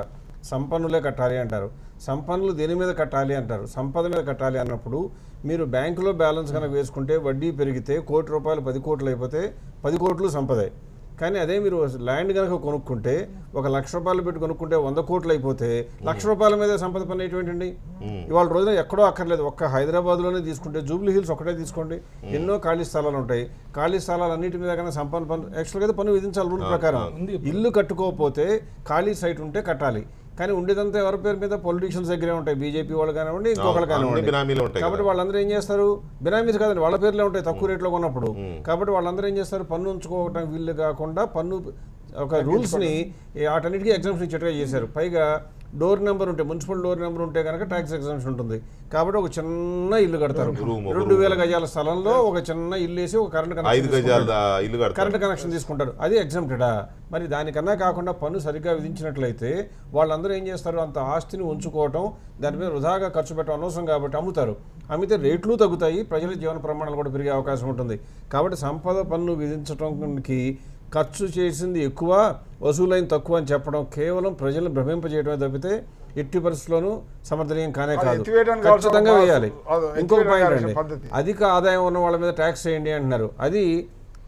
సంపన్నులే కట్టాలి అంటారు. సంపన్నులు దేని మీద కట్టాలి అంటారు? సంపద మీద కట్టాలి అన్నప్పుడు మీరు బ్యాంకులో బ్యాలెన్స్ కనుక వేసుకుంటే వడ్డీ పెరిగితే ₹1,00,00,000 10 కోట్లు అయిపోతే 10 కోట్లు సంపదే. కానీ అదే మీరు ల్యాండ్ కనుక కొనుక్కుంటే ₹1,00,000 పెట్టి కొనుక్కుంటే 100 కోట్లు అయిపోతే ₹1,00,000 మీద సంపద పన్ను ఏంటండి? ఇవాళ రోజున ఎక్కడో అక్కర్లేదు, ఒక్క హైదరాబాద్లోనే తీసుకుంటే జూబ్లీ హిల్స్ ఒకటే తీసుకోండి, ఎన్నో ఖాళీ స్థలాలు ఉంటాయి. ఖాళీ స్థలాలు అన్నిటి మీద కన్నా సంపన్న పన్ను యాక్చువల్గా పన్ను విధించాలి రూల్ ప్రకారం. ఇల్లు కట్టుకోకపోతే ఖాళీ సైట్ ఉంటే కట్టాలి. కానీ ఉండేదంతా ఎవరి పేరు మీద? పొలిటీషియన్స్ దగ్గరే ఉంటాయి, బీజేపీ వాళ్ళు కానివ్వండి, ఇంకొకరు కానివ్వండి. కాబట్టి వాళ్ళందరూ ఏం చేస్తారు? బినామీస్ కాదండి, వాళ్ళ పేర్లే ఉంటాయి తక్కువ రేట్లో కొన్నప్పుడు. కాబట్టి వాళ్ళందరూ ఏం చేస్తారు? పన్ను ఉంచుకోవటం వీళ్ళు కాకుండా పన్ను ఒక రూల్స్ని వాటన్నిటికీ ఎగ్జామ్షన్ ఇచ్చేట్టుగా చేశారు. పైగా డోర్ నెంబర్ ఉంటే, మున్సిపల్ డోర్ నెంబర్ ఉంటే కనుక ట్యాక్స్ ఎగ్జామ్షన్ ఉంటుంది. కాబట్టి ఒక చిన్న ఇల్లు కడతారు, 2,000 గజాల స్థలంలో ఒక చిన్న ఇల్లు వేసి ఒక కరెంట్ కనెక్షన్ తీసుకుంటారు. అది ఎగ్జామ్టెడా? మరి దానికన్నా కాకుండా పన్ను సరిగ్గా విధించినట్లయితే వాళ్ళందరూ ఏం చేస్తారు? అంత ఆస్తిని ఉంచుకోవటం, దాని మీద వృధాగా ఖర్చు పెట్టడం అనవసరం కాబట్టి అమ్ముతారు. అమ్మితే రేట్లు తగ్గుతాయి, ప్రజల జీవన ప్రమాణాలు కూడా పెరిగే అవకాశం ఉంటుంది. కాబట్టి సంపద పన్ను విధించడానికి ఖర్చు చేసింది ఎక్కువ, వసూలైన తక్కువ అని చెప్పడం కేవలం ప్రజలను భ్రమింపజేయడమే తప్పితే ఎట్టి పరిస్థితుల్లోనూ సమర్థనీయం కానే కాదు. ఖచ్చితంగా వేయాలి. ఇంకొక పాయింట్ అండి, అధిక ఆదాయం ఉన్న వాళ్ళ మీద ట్యాక్స్ వేయండి అంటున్నారు. అది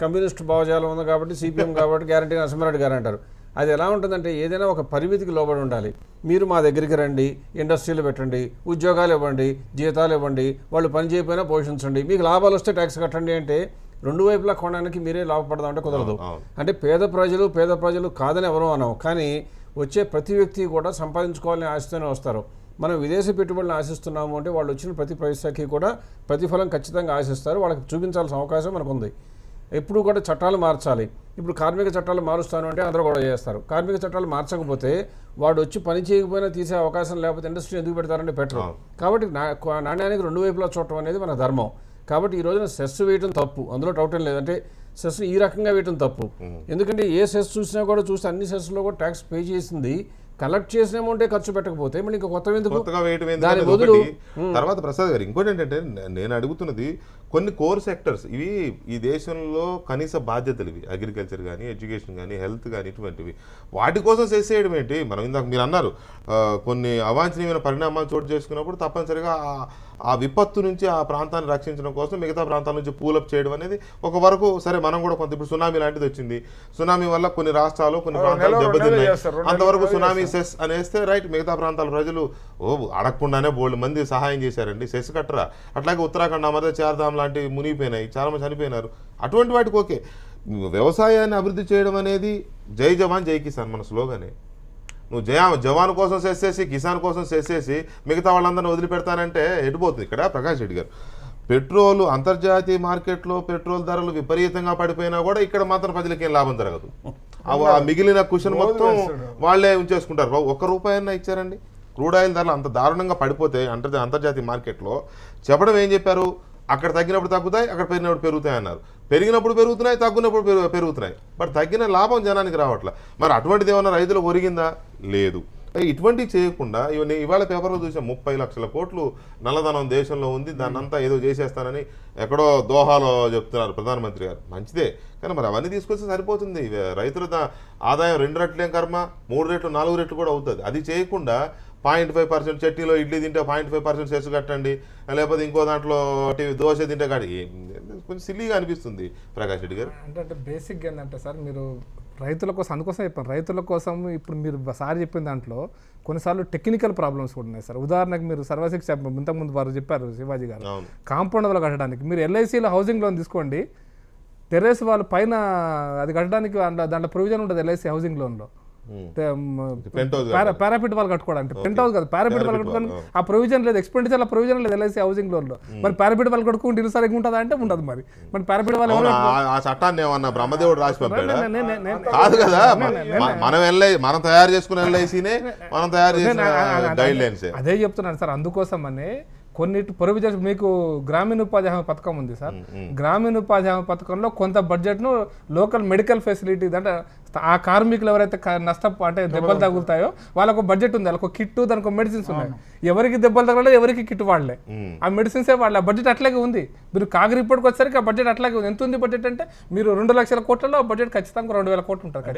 కమ్యూనిస్ట్ భావజాలం ఉంది కాబట్టి, సిపిఎం కాబట్టి గ్యారంటీగా నరసింహారెడ్డి గారు అంటారు. అది ఎలా ఉంటుందంటే ఏదైనా ఒక పరిమితికి లోబడి ఉండాలి. మీరు మా దగ్గరికి రండి, ఇండస్ట్రీలు పెట్టండి, ఉద్యోగాలు ఇవ్వండి, జీతాలు ఇవ్వండి, వాళ్ళు పని చేయకపోయినా పోషించండి, మీకు లాభాలు వస్తే ట్యాక్స్ కట్టండి అంటే రెండు వైపులా కొనడానికి మీరే లాభపడదాం అంటే కుదరదు. అంటే పేద ప్రజలు కాదని ఎవరో అన్నాం, కానీ వచ్చే ప్రతి వ్యక్తి కూడా సంపాదించుకోవాలని ఆశతోనే వస్తారు. మనం విదేశీ పెట్టుబడులను ఆశిస్తున్నాము అంటే వాళ్ళు వచ్చిన ప్రతి పైసాకి కూడా ప్రతిఫలం ఖచ్చితంగా ఆశిస్తారు. వాళ్ళకి చూపించాల్సిన అవకాశం మనకు ఉంది. ఎప్పుడు కూడా చట్టాలు మార్చాలి. ఇప్పుడు కార్మిక చట్టాలు మారుస్తాను అంటే అందరూ కూడా చేస్తారు. కార్మిక చట్టాలు మార్చకపోతే వాడు వచ్చి పని చేయకపోయినా తీసే అవకాశం లేకపోతే ఇండస్ట్రీ ఎందుకు పెడతారంటే పెట్టరు. కాబట్టి నాణ్యానికి రెండు వైపులా చూడటం అనేది మన ధర్మం. కాబట్టి ఈ రోజున సెస్ వేయటం తప్పు, అందులో డౌట్ ఏం లేదంటే సెస్ ఈ రకంగా వేయటం తప్పు. ఎందుకంటే ఏ సెస్ చూసినా కూడా చూస్తే అన్ని సెస్లో కూడా ట్యాక్స్ పే చేసింది కలెక్ట్ చేసిన అమౌంటే ఖర్చు పెట్టకపోతే మళ్ళీ ఇంకా కొత్తగా వేయటం. తర్వాత ప్రసాద్ గారు ఇంకోటి ఏంటంటే నేను అడుగుతున్నది కొన్ని కోర్ సెక్టర్స్ ఇవి ఈ దేశంలో కనీస బాధ్యతలు ఇవి, అగ్రికల్చర్ కానీ, ఎడ్యుకేషన్ కానీ, హెల్త్ కానీ, ఇటువంటివి. వాటి కోసం చేసేయడం ఏంటి? మనం ఇందాక మీరు అన్నారు కొన్ని అవాంఛనీయమైన పరిణామాలు చోటు చేసుకున్నప్పుడు తప్పనిసరిగా ఆ విపత్తు నుంచి ఆ ప్రాంతాన్ని రక్షించడం కోసం మిగతా ప్రాంతాల నుంచి పూలప్ చేయడం అనేది ఒక వరకు సరే. మనం కూడా కొంత ఇప్పుడు సునామీ లాంటిది వచ్చింది, సునామీ వల్ల కొన్ని రాష్ట్రాలు కొన్ని ప్రాంతాలు దెబ్బతిన్నాయి, అంతవరకు సునామీ సెస్ అనేస్తే రైట్, మిగతా ప్రాంతాల ప్రజలు అడగకుండానే బోల్డ్ మంది సహాయం చేశారండి, సెస్ కట్టరా. అట్లాగే ఉత్తరాఖండ్ అమర్ద చార్ధామ్ లాంటివి మునిగిపోయినాయి, చాలా మంది చనిపోయినారు. అటువంటి వాటికి ఓకే. వ్యవసాయాన్ని అభివృద్ధి చేయడం అనేది జై జవాన్ జై కిసాన్ మన స్లోగనే. నువ్వు జవాన్ కోసం చేసేసి కిసాన్ కోసం చేసేసి మిగతా వాళ్ళందరినీ వదిలిపెడతానంటే ఎటుపోతుంది ఇక్కడ? ప్రకాష్ రెడ్డి గారు, పెట్రోల్ అంతర్జాతీయ మార్కెట్లో పెట్రోల్ ధరలు విపరీతంగా పడిపోయినా కూడా ఇక్కడ మాత్రం ప్రజలకి ఏం లాభం జరగదు. ఆ మిగిలిన కుషన్ మొత్తం వాళ్ళే ఉంచేసుకుంటారు. ₹1 ఇచ్చారండి. క్రూడ్ ఆయిల్ ధరలు అంత దారుణంగా పడిపోతే అంతర్జాతీయ మార్కెట్లో చెప్పడం ఏం చెప్పారు? అక్కడ తగ్గినప్పుడు తగ్గుతాయి, అక్కడ పెరిగినప్పుడు పెరుగుతాయి అన్నారు. పెరిగినప్పుడు పెరుగుతున్నాయి, తగ్గినప్పుడు పెరుగుతున్నాయి. బట్ తగ్గిన లాభం జనానికి రావట్లే. మరి అటువంటిది ఏమన్నా రైతులకు ఒరిగిందా? లేదు. ఇటువంటివి చేయకుండా ఇవాళ పేపర్లో చూసాం 30 లక్షల కోట్లు నల్లధనం దేశంలో ఉంది, దాన్ని అంతా ఏదో చేసేస్తానని ఎక్కడో దోహాలో చెప్తున్నారు ప్రధానమంత్రి గారు. మంచిదే, కానీ మరి అవన్నీ తీసుకొస్తే సరిపోతుంది. రైతుల ఆదాయం 2 రెట్లేం కర్మ, 3 రెట్లు 4 రెట్లు కూడా అవుతుంది. అది చేయకుండా 0.5% చట్నీలో ఇడ్లీ తింటే 0.5% సెస్ కట్టండి, లేకపోతే ఇంకో దాంట్లో దోశ తింటే కాడి కొంచెం సిల్లీగా అనిపిస్తుంది. ప్రకాష్ రెడ్డి గారు అంటే బేసిక్గా ఏంటంటే సార్, మీరు రైతుల కోసం అందుకోసం చెప్పాను. రైతుల కోసం ఇప్పుడు మీరు సార్ చెప్పిన దాంట్లో కొన్నిసార్లు టెక్నికల్ ప్రాబ్లమ్స్ కూడా ఉన్నాయి సార్. ఉదాహరణకు మీరు సర్వశిక్ష ఇంతకుముందు వారు చెప్పారు శివాజీ గారు, కాంపౌండ్ వాళ్ళు కట్టడానికి మీరు ఎల్ఐసీలో హౌసింగ్ లోన్ తీసుకోండి, టెర్రస్ వాళ్ళు పైన అది కట్టడానికి దాంట్లో ప్రొవిజన్ ఉంటుంది ఎల్ఐసి హౌసింగ్ లోన్లో. పారాపిట్ వాళ్ళు కట్టుకోవడానికి, పెంట్ హౌస్ కాదు, పారాపిట్ వాళ్ళు కట్టుకోవడానికి ఆ ప్రొవిజన్ లేదు, ఎక్స్పెండిచర్ ప్రొవిజన్ లేదు ఎల్ఐసి హౌసింగ్ లోన్ లో. మరి పారాపిట్ వాళ్ళు కట్టుకుంటే ఇరు సరిగ్గా ఉంటుందా అంటే ఉండదు. మరి పారాపిట్ వాళ్ళు ఆ చట్టాన్ని ఏమన్నా బ్రహ్మదేవుడు రాసి పంపాడా? కాదు కదా, మనం తయారు చేసుకున్న ఎల్ఐసినే మనం తయారు చేసిన గైడ్ లైన్స్. అదే చెప్తున్నాను సార్. అందుకోసమనే కొన్ని ప్రొవిజన్స్, మీకు గ్రామీణ ఉపాధి హామీ పథకం ఉంది సార్. గ్రామీణ ఉపాధి హామీ పథకంలో కొంత బడ్జెట్ను లోకల్ మెడికల్ ఫెసిలిటీ అంటే ఆ కార్మికులు ఎవరైతే అంటే దెబ్బలు తగులుతాయో వాళ్ళకు బడ్జెట్ ఉంది, వాళ్ళకు కిట్, దానికి మెడిసిన్స్ ఉన్నాయి. ఎవరికి దెబ్బలు తగలలేదు, ఎవరికి కిట్ వాళ్ళే, ఆ మెడిసిన్సే వాళ్ళ బడ్జెట్ అట్లాగే ఉంది. మీరు కాగ్ రిపోర్ట్కి వచ్చేసరికి ఆ బడ్జెట్ అట్లాగే ఉంది. ఎంత ఉంది బడ్జెట్ అంటే మీరు 2 లక్షల కోట్లలో బడ్జెట్ ఖచ్చితంగా 2,000 కోట్లు ఉంటుంది.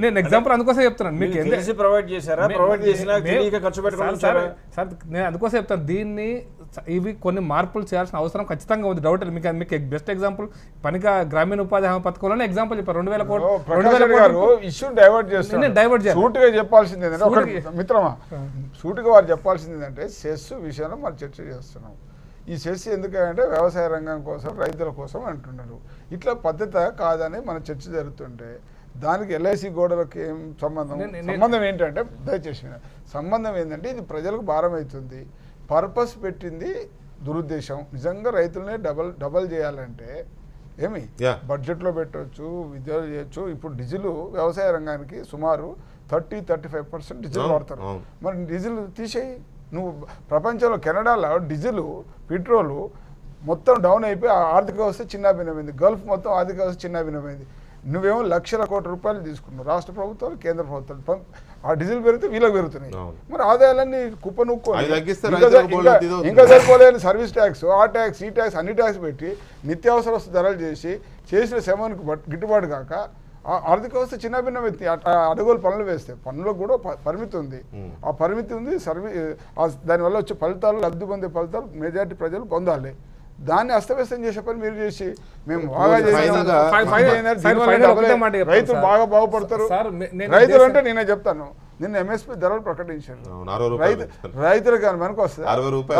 నేను ఎగ్జాంపుల్ అందుకోసం చెప్తున్నాను మీకు. నేను అందుకోసం చెప్తాను, దీన్ని ఇవి కొన్ని మార్పులు చేయాల్సిన అవసరం ఖచ్చితంగా ఉంది. డౌట్ మీకు బెస్ట్ ఎగ్జాంపుల్ పనిగా గ్రామీణ ఉపాధి హామీ పథకంలోనే ఎగ్జాంపుల్ చెప్పారు. 2,000 కోట్లు ఇష్యూ డైవర్ట్ చేస్తారు. సూటిగా చెప్పాల్సింది ఏంటంటే మిత్రమా, సూటిగా వారు చెప్పాల్సింది ఏంటంటే సెస్ విషయంలో మనం చర్చ చేస్తున్నాం. ఈ సెస్ ఎందుకంటే వ్యవసాయ రంగం కోసం, రైతుల కోసం అంటున్నారు. ఇట్లా పద్ధతి కాదని మన చర్చ జరుగుతుంటే దానికి ఎల్ఐసి గోడలకు ఏం సంబంధం ఏంటంటే, దయచేసి సంబంధం ఏంటంటే ఇది ప్రజలకు భారం అవుతుంది. పర్పస్ పెట్టింది దురుద్దేశం. నిజంగా రైతులనే డబల్ చేయాలంటే ఏమి బడ్జెట్లో పెట్టవచ్చు, విద్యలు చేయొచ్చు. ఇప్పుడు డీజిల్ వ్యవసాయ రంగానికి సుమారు 30-35% డీజిల్ వాడతారు. మరి డీజిల్ తీసేయి. నువ్వు ప్రపంచంలో కెనడాలో డీజిల్, పెట్రోలు మొత్తం డౌన్ అయిపోయి ఆర్థిక వ్యవస్థ చిన్నాభిన్నమైంది. గల్ఫ్ మొత్తం ఆర్థిక వ్యవస్థ చిన్నాభిన్నమైంది. నువ్వేమో లక్షల కోట్ల రూపాయలు తీసుకున్నావు, రాష్ట్ర ప్రభుత్వాలు, కేంద్ర ప్రభుత్వాలు. ఆ డీజిల్ పెరిగితే వీళ్ళకి పెరుగుతున్నాయి. మరి ఆదాయాలన్నీ కుప్పనుక్కొని ఇంకా సరిపోలేని సర్వీస్ ట్యాక్స్, ఆ ట్యాక్స్, ఈ ట్యాక్స్, అన్ని ట్యాక్స్ పెట్టి నిత్యావసర వస్తు ధరలు చేసిన శ్రమకు గిట్టుబాటు కాక ఆర్థిక వ్యవస్థ చిన్నభిన్నమైంది. అడుగులు పనులు వేస్తే పనులకు కూడా పరిమితి ఉంది. ఆ పరిమితి ఉంది. దానివల్ల వచ్చే ఫలితాలు, లబ్ధి పొందే ఫలితాలు మెజారిటీ ప్రజలు పొందాలి. దాన్ని అస్తవ్యస్తం చేసే పని మీరు చేసి మేము బాగా రైతులు బాగా బాగుపడతారు. రైతులు అంటే నేనే చెప్తాను, నిన్న ఎంఎస్పీ ధరలు ప్రకటించారు. రైతులకు మనకు వస్తుంది.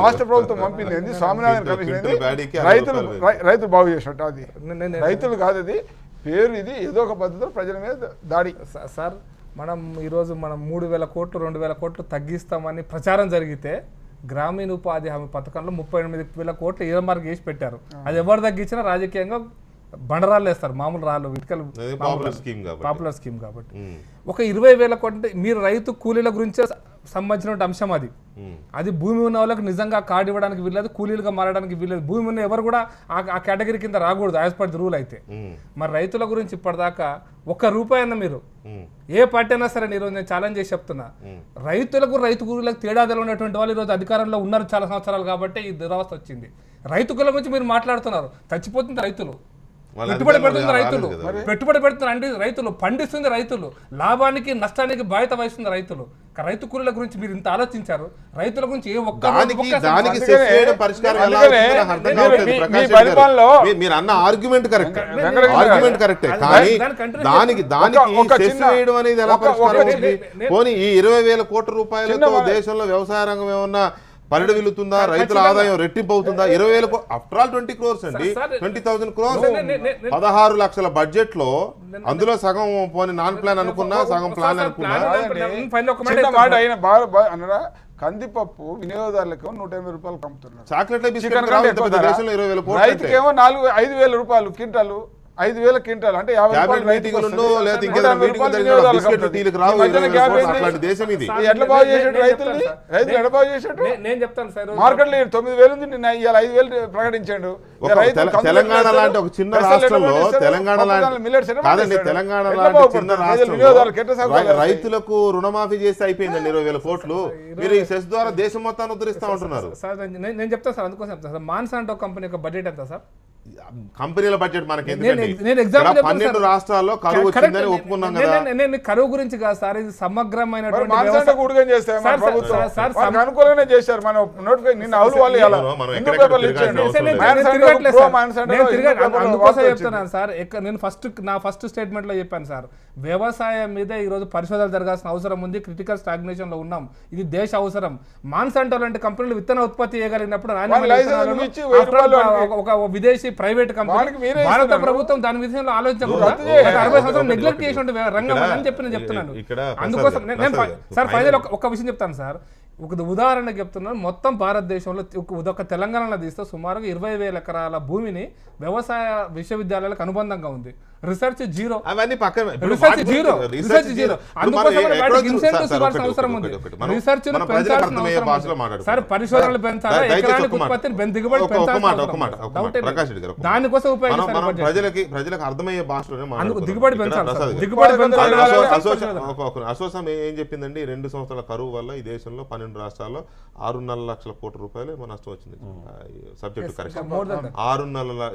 రాష్ట్ర ప్రభుత్వం పంపింది ఏంది, స్వామినాథన్ కమిషన్ ఏంది, రైతులు బాగు చేసినట్టు. అది రైతులు కాదు, అది పేరు. ఇది ఏదో ఒక పద్ధతిలో ప్రజల మీద దాడి. సార్ ఈరోజు మనం 3,000 కోట్లు 2,000 కోట్లు తగ్గిస్తామని ప్రచారం జరిగితే గ్రామీణ ఉపాధి హామీ పథకంలో 38,000 కోట్లు ఏమార్క్ చేసి పెట్టారు. అది ఎవరు తగ్గించినా రాజకీయంగా బండరాళ్ళు వేస్తారు, మామూలు రాళ్ళు, ఇటుకలు. పాపులర్ స్కీమ్ కాబట్టి ఒక 20,000 కోట్లు మీరు రైతు కూలీల గురించే సంబంధించిన అంశం అది. అది భూమి ఉన్న వాళ్ళకి నిజంగా కార్డు ఇవ్వడానికి వీల్లేదు, కూలీలుగా మారడానికి వీల్లేదు. భూమి ఉన్న ఎవరు కూడా ఆ కేటగిరీ కింద రాకూడదు యాజ్ పర్ ది రూల్ అయితే. మరి రైతుల గురించి ఇప్పటిదాకా ₹1 అన్న మీరు ఏ పార్టీ అయినా సరే, ఈరోజు నేను ఛాలెంజ్ చేసి చెప్తున్నా, రైతులకు రైతు కూలీలకు తేడా తెలియనటువంటి వాళ్ళు ఈరోజు అధికారంలో ఉన్నారు చాలా సంవత్సరాలు కాబట్టి ఈ దురవస్థ వచ్చింది. రైతుల గురించి మీరు మాట్లాడుతున్నారు, చచ్చిపోతుంది రైతులు, పెట్టుబడి పెడుతుంది రైతులు, పెట్టుబడి పెడుతున్నారు రైతులు, పండిస్తుంది రైతులు, లాభానికి నష్టానికి బాధ్యత వహిస్తుంది రైతులు. రైతు కూలీల గురించి మీరు ఇంత ఆలోచించారు, రైతుల గురించి ఏ ఒక్క మీరు అన్న ఆర్గ్యుమెంట్ కరెక్ట్, ఆర్గ్యుమెంట్ కరెక్టే, కానీ దానికి సెస్ వేయడం అనేది ఎలా పరిష్కారం అవుతుంది? పోనీ ఈ 20,000 కోట్ల రూపాయలతో దేశంలో వ్యవసాయ రంగం ఏమన్నా పరిడి వెళ్తుందా? రైతుల ఆదాయం రెట్టింపు అవుతుందా? 20,000 ఆఫ్టర్ ఆల్ 20 crores అండి, 20,000 crores 16 లక్షల బడ్జెట్ లో అందులో సగం పోనీ నాన్ ప్లాన్ అనుకున్నా, సగం ప్లాన్ అనుకున్నా. కందిపప్పు వినియోగదారులకు ₹180 అమ్ముతున్నారు. చాక్లెట్ల బిస్కెట్ దేశంలో 20,000 కోట్లు, రైతుకేమో 5,000 రూపాయలు క్వింటాలు, 5,000 క్వింటాలు అంటే నేను చెప్తాను సార్, మార్కెట్ లో 9,000 ఉంది, నిన్న ఇవాళ 5,000 ప్రకటించాడు. తెలంగాణ లాంటి ఒక చిన్న రాష్ట్రంలో, తెలంగాణ లాంటి చిన్న రాష్ట్రంలో రైతులకు రుణమాఫీ చేసి అయిపోయిందండి 20,000 కోట్లు. మీరు ఈ సెస్ ద్వారా దేశం మొత్తాన్ని ఉద్ధరిస్తా ఉంటున్నారు సార్. నేను చెప్తాను సార్, అందుకోసం చెప్తాను సార్. మాన్సాంటో కంపెనీ యొక్క బడ్జెట్ ఎంత సార్? కంపెనీల బడ్జెట్ మనకి 12 రాష్ట్రాల్లో కరువు వచ్చిందని ఒప్పుకున్నాం కదా. నేను కరువు గురించి కాదు సార్, ఇది సమగ్రమైనటువంటి అందుకోసం చెప్తున్నాను సార్. నేను నా ఫస్ట్ స్టేట్మెంట్ లో చెప్పాను సార్, వ్యవసాయం మీద ఈ రోజు పరిశోధనలు జరగాల్సిన అవసరం ఉంది. క్రిటికల్ స్టాగ్నేషన్ లో ఉన్నాం, ఇది దేశ అవసరం. మాన్సాంటో లాంటి కంపెనీలు విత్తన ఉత్పత్తి చేయగలిగినప్పుడు ఒక విదేశీ ప్రైవేట్ కంపెనీ, భారత ప్రభుత్వం దాని విషయంలో ఆలోచించకుండా 60 సంవత్సరాలు నెగ్లెక్ట్ చేసి రంగం అని చెప్పి నేను చెప్తున్నాను. అందుకోసం నేను సార్ ఫైనల్ ఒక విషయం చెప్తాను సార్. ఒక ఉదాహరణ చెప్తున్నాను, మొత్తం భారతదేశంలో ఒక తెలంగాణలో తీస్తే సుమారుగా 20,000 ఎకరాల భూమిని వ్యవసాయ విశ్వవిద్యాలయాలకు అనుబంధంగా ఉంది. Research zero, research zero. అందుకోసం ఇన్సెంటివ్స్ ఇవ్వాల్సిన అవసరం ఉంది. రీసెర్చ్ పెంచాల్సిన అవసరం ఉంది సార్. పరిశోధనలు పెంచాలి, ఎకరానికి ఉత్పత్తిని దిగుబడి దానికోసం ఉపయోగించాలి. ప్రజలకు అర్థమయ్యే భాషలోనే దిగుబడి పెంచాలి, దిగుబడి పెంచాలి. అసోసం ఏం చెప్పిందండి, 2 సంవత్సరాల కరువు వల్ల ఈ దేశంలో 12 రాష్ట్రాల్లో 6.5 లక్షల కోట్ల రూపాయలు మన నష్టం వచ్చింది. సబ్జెక్టు కరెక్షన్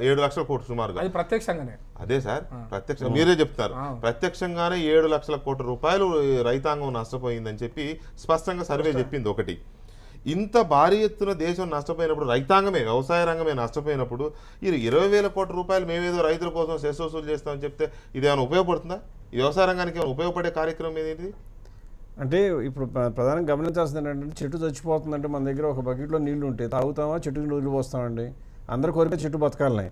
7 లక్షల కోట్లు సుమారుగా. ప్రత్యక్షంగానే అదే సార్, ప్రత్యక్ష మీరే చెప్తారు, ప్రత్యక్షంగానే 7 లక్షల కోట్ల రూపాయలు రైతాంగం నష్టపోయిందని చెప్పి స్పష్టంగా సర్వే చెప్పింది. ఒకటి, ఇంత భారీ ఎత్తున దేశం నష్టపోయినప్పుడు, రైతాంగమే వ్యవసాయ రంగమే నష్టపోయినప్పుడు ఈ 20,000 కోట్ల రూపాయలు మేమేదో రైతుల కోసం సెస్ వసూలు చేస్తామని చెప్తే ఇది ఏమైనా ఉపయోగపడుతుందా? ఈ వ్యవసాయ రంగానికి ఏమైనా ఉపయోగపడే కార్యక్రమం ఏది? అంటే ఇప్పుడు ప్రధానంగా గమనించాల్సింది ఏంటంటే, చెట్టు చచ్చిపోతుందంటే మన దగ్గర ఒక బకెట్లో నీళ్లు ఉంటే తాగుతామా, చెట్టుకి నీళ్లు పోస్తామండి. అందరు కోరిక చెట్టు బతకాలని,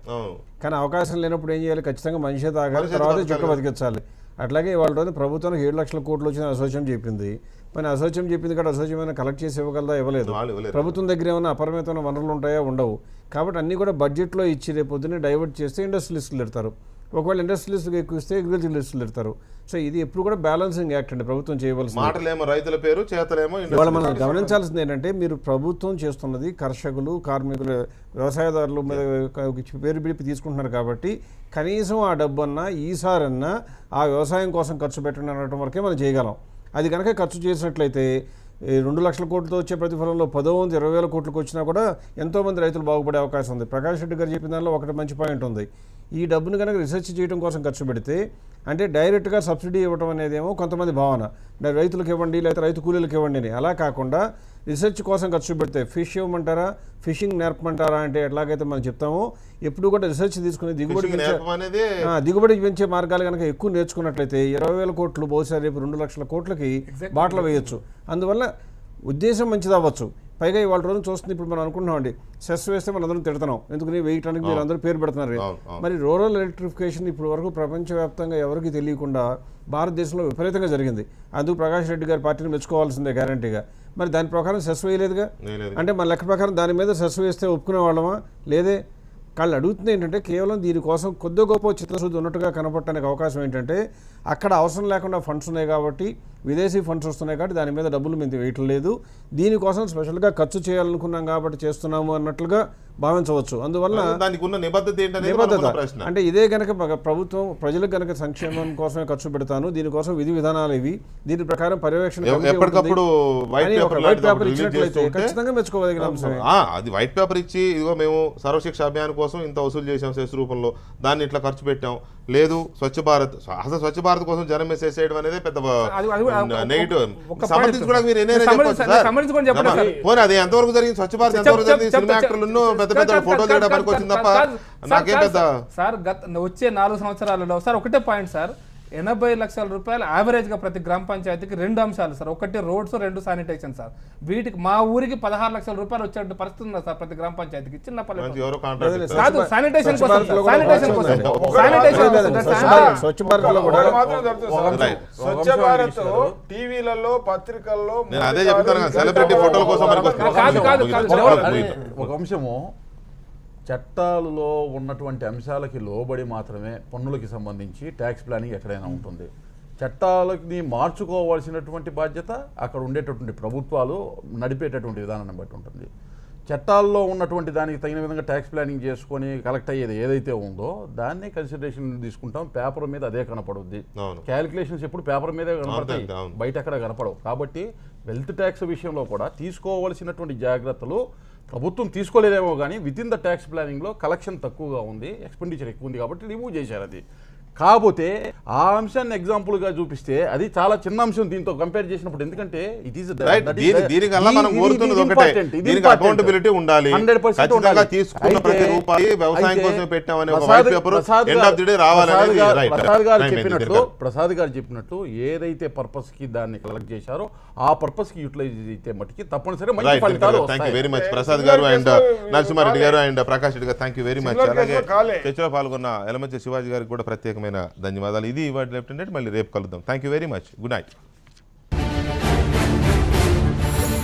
కానీ అవకాశం లేనప్పుడు ఏం చేయాలి? ఖచ్చితంగా మనిషే తాగాలి, తర్వాత చెట్టు బతికించాలి. అట్లాగే వాళ్ళ రోజు ప్రభుత్వానికి 7 లక్షల కోట్లు వచ్చిన అసోసియేషన్ చెప్పింది. మరి అసోసియేషన్ చెప్పింది కదా, అసోసియేషన్ ఏమైనా కలెక్ట్ చేసి ఇవ్వగలదా? ఇవ్వలేదు. ప్రభుత్వం దగ్గర ఏమైనా అపరిమితమైన వనరులు ఉంటాయా? ఉండవు. కాబట్టి అన్నీ కూడా బడ్జెట్లో ఇచ్చి రేపు పొద్దున్నే డైవర్ట్ చేస్తే ఇండస్ట్రియలిస్టులు పెడతారు. ఒకవేళ ఇండస్ట్రియలిస్టులు ఎక్కువ ఇస్తే అగ్రికల్చరలిస్టులు పెడతారు. సో ఇది ఎప్పుడు కూడా బ్యాలెన్సింగ్ యాక్ట్ అండి ప్రభుత్వం చేయవలసింది. మాటలేమో రైతుల పేరు, చేతలేమో. ఇవాళ మనం గమనించాల్సింది ఏంటంటే, మీరు ప్రభుత్వం చేస్తున్నది కర్షకులు, కార్మికులు, వ్యవసాయదారులు పేరు పిలిపి తీసుకుంటున్నారు కాబట్టి కనీసం ఆ డబ్బన్నా ఈసారన్నా ఆ వ్యవసాయం కోసం ఖర్చు పెట్టండి అనడం వరకే మనం చేయగలం. అది కనుక ఖర్చు చేసినట్లయితే 2 లక్షల కోట్లతో వచ్చే ప్రతిఫలంలో 10,000 20,000 కోట్లకు వచ్చినా కూడా ఎంతోమంది రైతులు బాగుపడే అవకాశం ఉంది. ప్రకాష్ రెడ్డి గారు చెప్పిన దానిలో ఒకటి మంచి పాయింట్ ఉంది. ఈ డబ్బును కనుక రీసెర్చ్ చేయడం కోసం ఖర్చు పెడితే, అంటే డైరెక్ట్గా సబ్సిడీ ఇవ్వడం అనేదేమో కొంతమంది భావన, రైతులకు ఇవ్వండి లేకపోతే రైతు కూలీలకు ఇవ్వండి అని. అలా కాకుండా రీసెర్చ్ కోసం ఖర్చు పెడితే ఫిష్ ఇవ్వమంటారా, ఫిషింగ్ నేర్పమంటారా అంటే ఎట్లాగైతే మనం చెప్తామో, ఎప్పుడు కూడా రీసెర్చ్ తీసుకుని దిగుబడి పెంచే మార్గాలు కనుక ఎక్కువ నేర్చుకున్నట్లయితే 20,000 కోట్లు బహుశా రేపు 2 లక్షల కోట్లకి బాటలు వేయొచ్చు. అందువల్ల ఉద్దేశం మంచిది అవ్వచ్చు. పైగా ఇవాళ రోజు చూస్తుంది, ఇప్పుడు మనం అనుకుంటున్నామండి సెస్ వేస్తే మనం అందరం తిడుతున్నాం, ఎందుకని వేయటానికి మీరు అందరూ పేరు పెడుతున్నారు. మరి రూరల్ ఎలక్ట్రిఫికేషన్ ఇప్పుడు వరకు ప్రపంచవ్యాప్తంగా ఎవరికి తెలియకుండా భారతదేశంలో విపరీతంగా జరిగింది. అందుకు ప్రకాష్ రెడ్డి గారి పార్టీని మెచ్చుకోవాల్సిందే గ్యారంటీగా. మరి దాని ప్రకారం సెస్ వేయలేదుగా. అంటే మన లెక్క ప్రకారం దాని మీద సెస్ వేస్తే ఒప్పుకునే వాళ్ళమా? లేదే. వాళ్ళు అడుగుతుంది ఏంటంటే, కేవలం దీనికోసం కొద్ది గొప్ప చిత్తశుద్ధి ఉన్నట్టుగా కనపడటానికి అవకాశం ఏంటంటే, అక్కడ అవసరం లేకుండా ఫండ్స్ ఉన్నాయి కాబట్టి విదేశీ ఫండ్స్ వస్తున్నాయి కాబట్టి దాని మీద డబ్బులు మేము వేయటం లేదు, దీనికోసం స్పెషల్గా ఖర్చు చేయాలనుకున్నాం కాబట్టి చేస్తున్నాము అన్నట్లుగా భావించవచ్చు. అందువల్ల దానికి ఉన్న నిబద్ధత ఏంటనేది నిబద్ధత మనకున్న ప్రశ్న. అంటే ఇదే కనుక ప్రభుత్వం ప్రజలకు కనుక సంక్షేమం కోసమే ఖర్చు పెడతాను, దీనికోసం విధి విధానాలు ఇవి, దీని ప్రకారం పర్యవేక్షణ కమిటీ ఎప్పటికప్పుడు వైట్ అని ఒక పేపర్ వైట్ లాంటిది పేపర్ ఒకటి రిలీజ్ ఇచ్చినట్లయితే చేస్తుంటే ఖచ్చితంగా మెచ్చుకోదగిన అంశమే. అది వైట్ పేపర్ ఇచ్చి ఇదిగో మేము సర్వశిక్ష అభియాన్ కోసం ఇంత వసూలు చేసాం సెస్ రూపంలో, దాన్ని ఇట్లా ఖర్చు పెట్టాం, లేదు స్వచ్ఛ భారత్, అసలు స్వచ్ఛ భారత్ కోసం జనం మెసేజ్ చేయడం అనేది పెద్ద నెగిటివ్. సమర్థించుకోవడానికి మీరు ఎన్నైనా చెప్పొచ్చు సార్. పోనీ అది ఎంతవరకు జరిగింది, స్వచ్ఛ భారత్ ఎంతవరకు జరిగింది, సినిమా యాక్టర్లు పెద్ద పెద్ద ఫోటోలు చేయడం పనికి వచ్చింది తప్ప నాకేం పెద్ద. సార్ వచ్చే 4 సంవత్సరాలలో సార్ ఒకటే పాయింట్ సార్, 80 లక్షల రూపాయలు యావరేజ్ గా ప్రతి గ్రామ పంచాయతీకి 2 అంశాలు సార్. ఒకటి రోడ్స్, 2 శానిటేషన్ సార్. వీటికి మా ఊరికి 16 లక్షల రూపాయలు వచ్చే పరిస్థితి ఉంది సార్ ప్రతి గ్రామ పంచాయతీకి. చిన్న పల్లె ఎవరో కాంట్రాక్ట్ కాదు, శానిటేషన్ కోసం స్వచ్ఛ భారత్ లో కూడా మాత్రం జరుగుతుంది సార్. స్వచ్ఛ భారత్ టీవీలలో పత్రికల్లో నేను అదే చెప్తాను కదా, సెలబ్రిటీ ఫోటోల కోసం ఒక అంశము, చట్టాలలో ఉన్నటువంటి అంశాలకి లోబడి మాత్రమే పన్నులకి సంబంధించి ట్యాక్స్ ప్లానింగ్ ఎక్కడైనా ఉంటుంది. చట్టాలని మార్చుకోవాల్సినటువంటి బాధ్యత అక్కడ ఉండేటటువంటి ప్రభుత్వాలు నడిపేటటువంటి విధానాన్ని బట్టి ఉంటుంది. చట్టాల్లో ఉన్నటువంటి దానికి తగిన విధంగా ట్యాక్స్ ప్లానింగ్ చేసుకొని కలెక్ట్ అయ్యేది ఏదైతే ఉందో దాన్ని కన్సిడరేషన్ తీసుకుంటాం. పేపర్ మీద అదే కనపడుద్ది. క్యాలిక్యులేషన్స్ ఎప్పుడు పేపర్ మీదే కనపడతాయి, బయట ఎక్కడ కనపడవు. కాబట్టి వెల్త్ ట్యాక్స్ విషయంలో కూడా తీసుకోవాల్సినటువంటి జాగ్రత్తలు ప్రభుత్వం తీసుకోలేదేమో కానీ విత్ ఇన్ ద ట్యాక్స్ ప్లానింగ్లో కలెక్షన్ తక్కువగా ఉంది, ఎక్స్పెండిచర్ ఎక్కువ ఉంది కాబట్టి రిమూవ్ చేశారు. అది కాకపోతే ఆ అంశాన్ని ఎగ్జాంపుల్గా చూపిస్తే అది చాలా చిన్న అంశం దీంతో కంపేర్ చేసినప్పుడు. ఎందుకంటే ఇట్ ఈస్ దీనికల్లా మనం కోరుతున్నది ఒకటే, దీనికి అకౌంటబిలిటీ ఉండాలి. ఖచ్చితంగా తీసుకున్న ప్రతి రూపాయి వ్యవసాయం కోసం పెట్టామనే ఒక white paper end of the day రావాలనేది ప్రసాద్ గారు చెప్పినట్టు ఏదైతే పర్పస్ కి దాన్ని కలెక్ట్ చేశారో ఆ పర్పస్ కి యూటిలైజ్ అయితే మట్టికి తప్పనిసరిగా మంచి ఫలితాలు వస్తాయి. Thank you very much Prasad గారు అండ్ నరసింహారెడ్డి గారు అండ్ ప్రకాష్ రెడ్డి గారు, థ్యాంక్ యూ వెరీ మచ్. అలాగే చర్చలో పాల్గొన్న ఎలమంచి శివాజీ గారికి కూడా ప్రత్యేకమైన ధన్యవాదాలు. ఇది ఇవాళ లెఫ్ట్. మళ్ళీ రేపు కలుద్దాం. Thank you very much. Good night.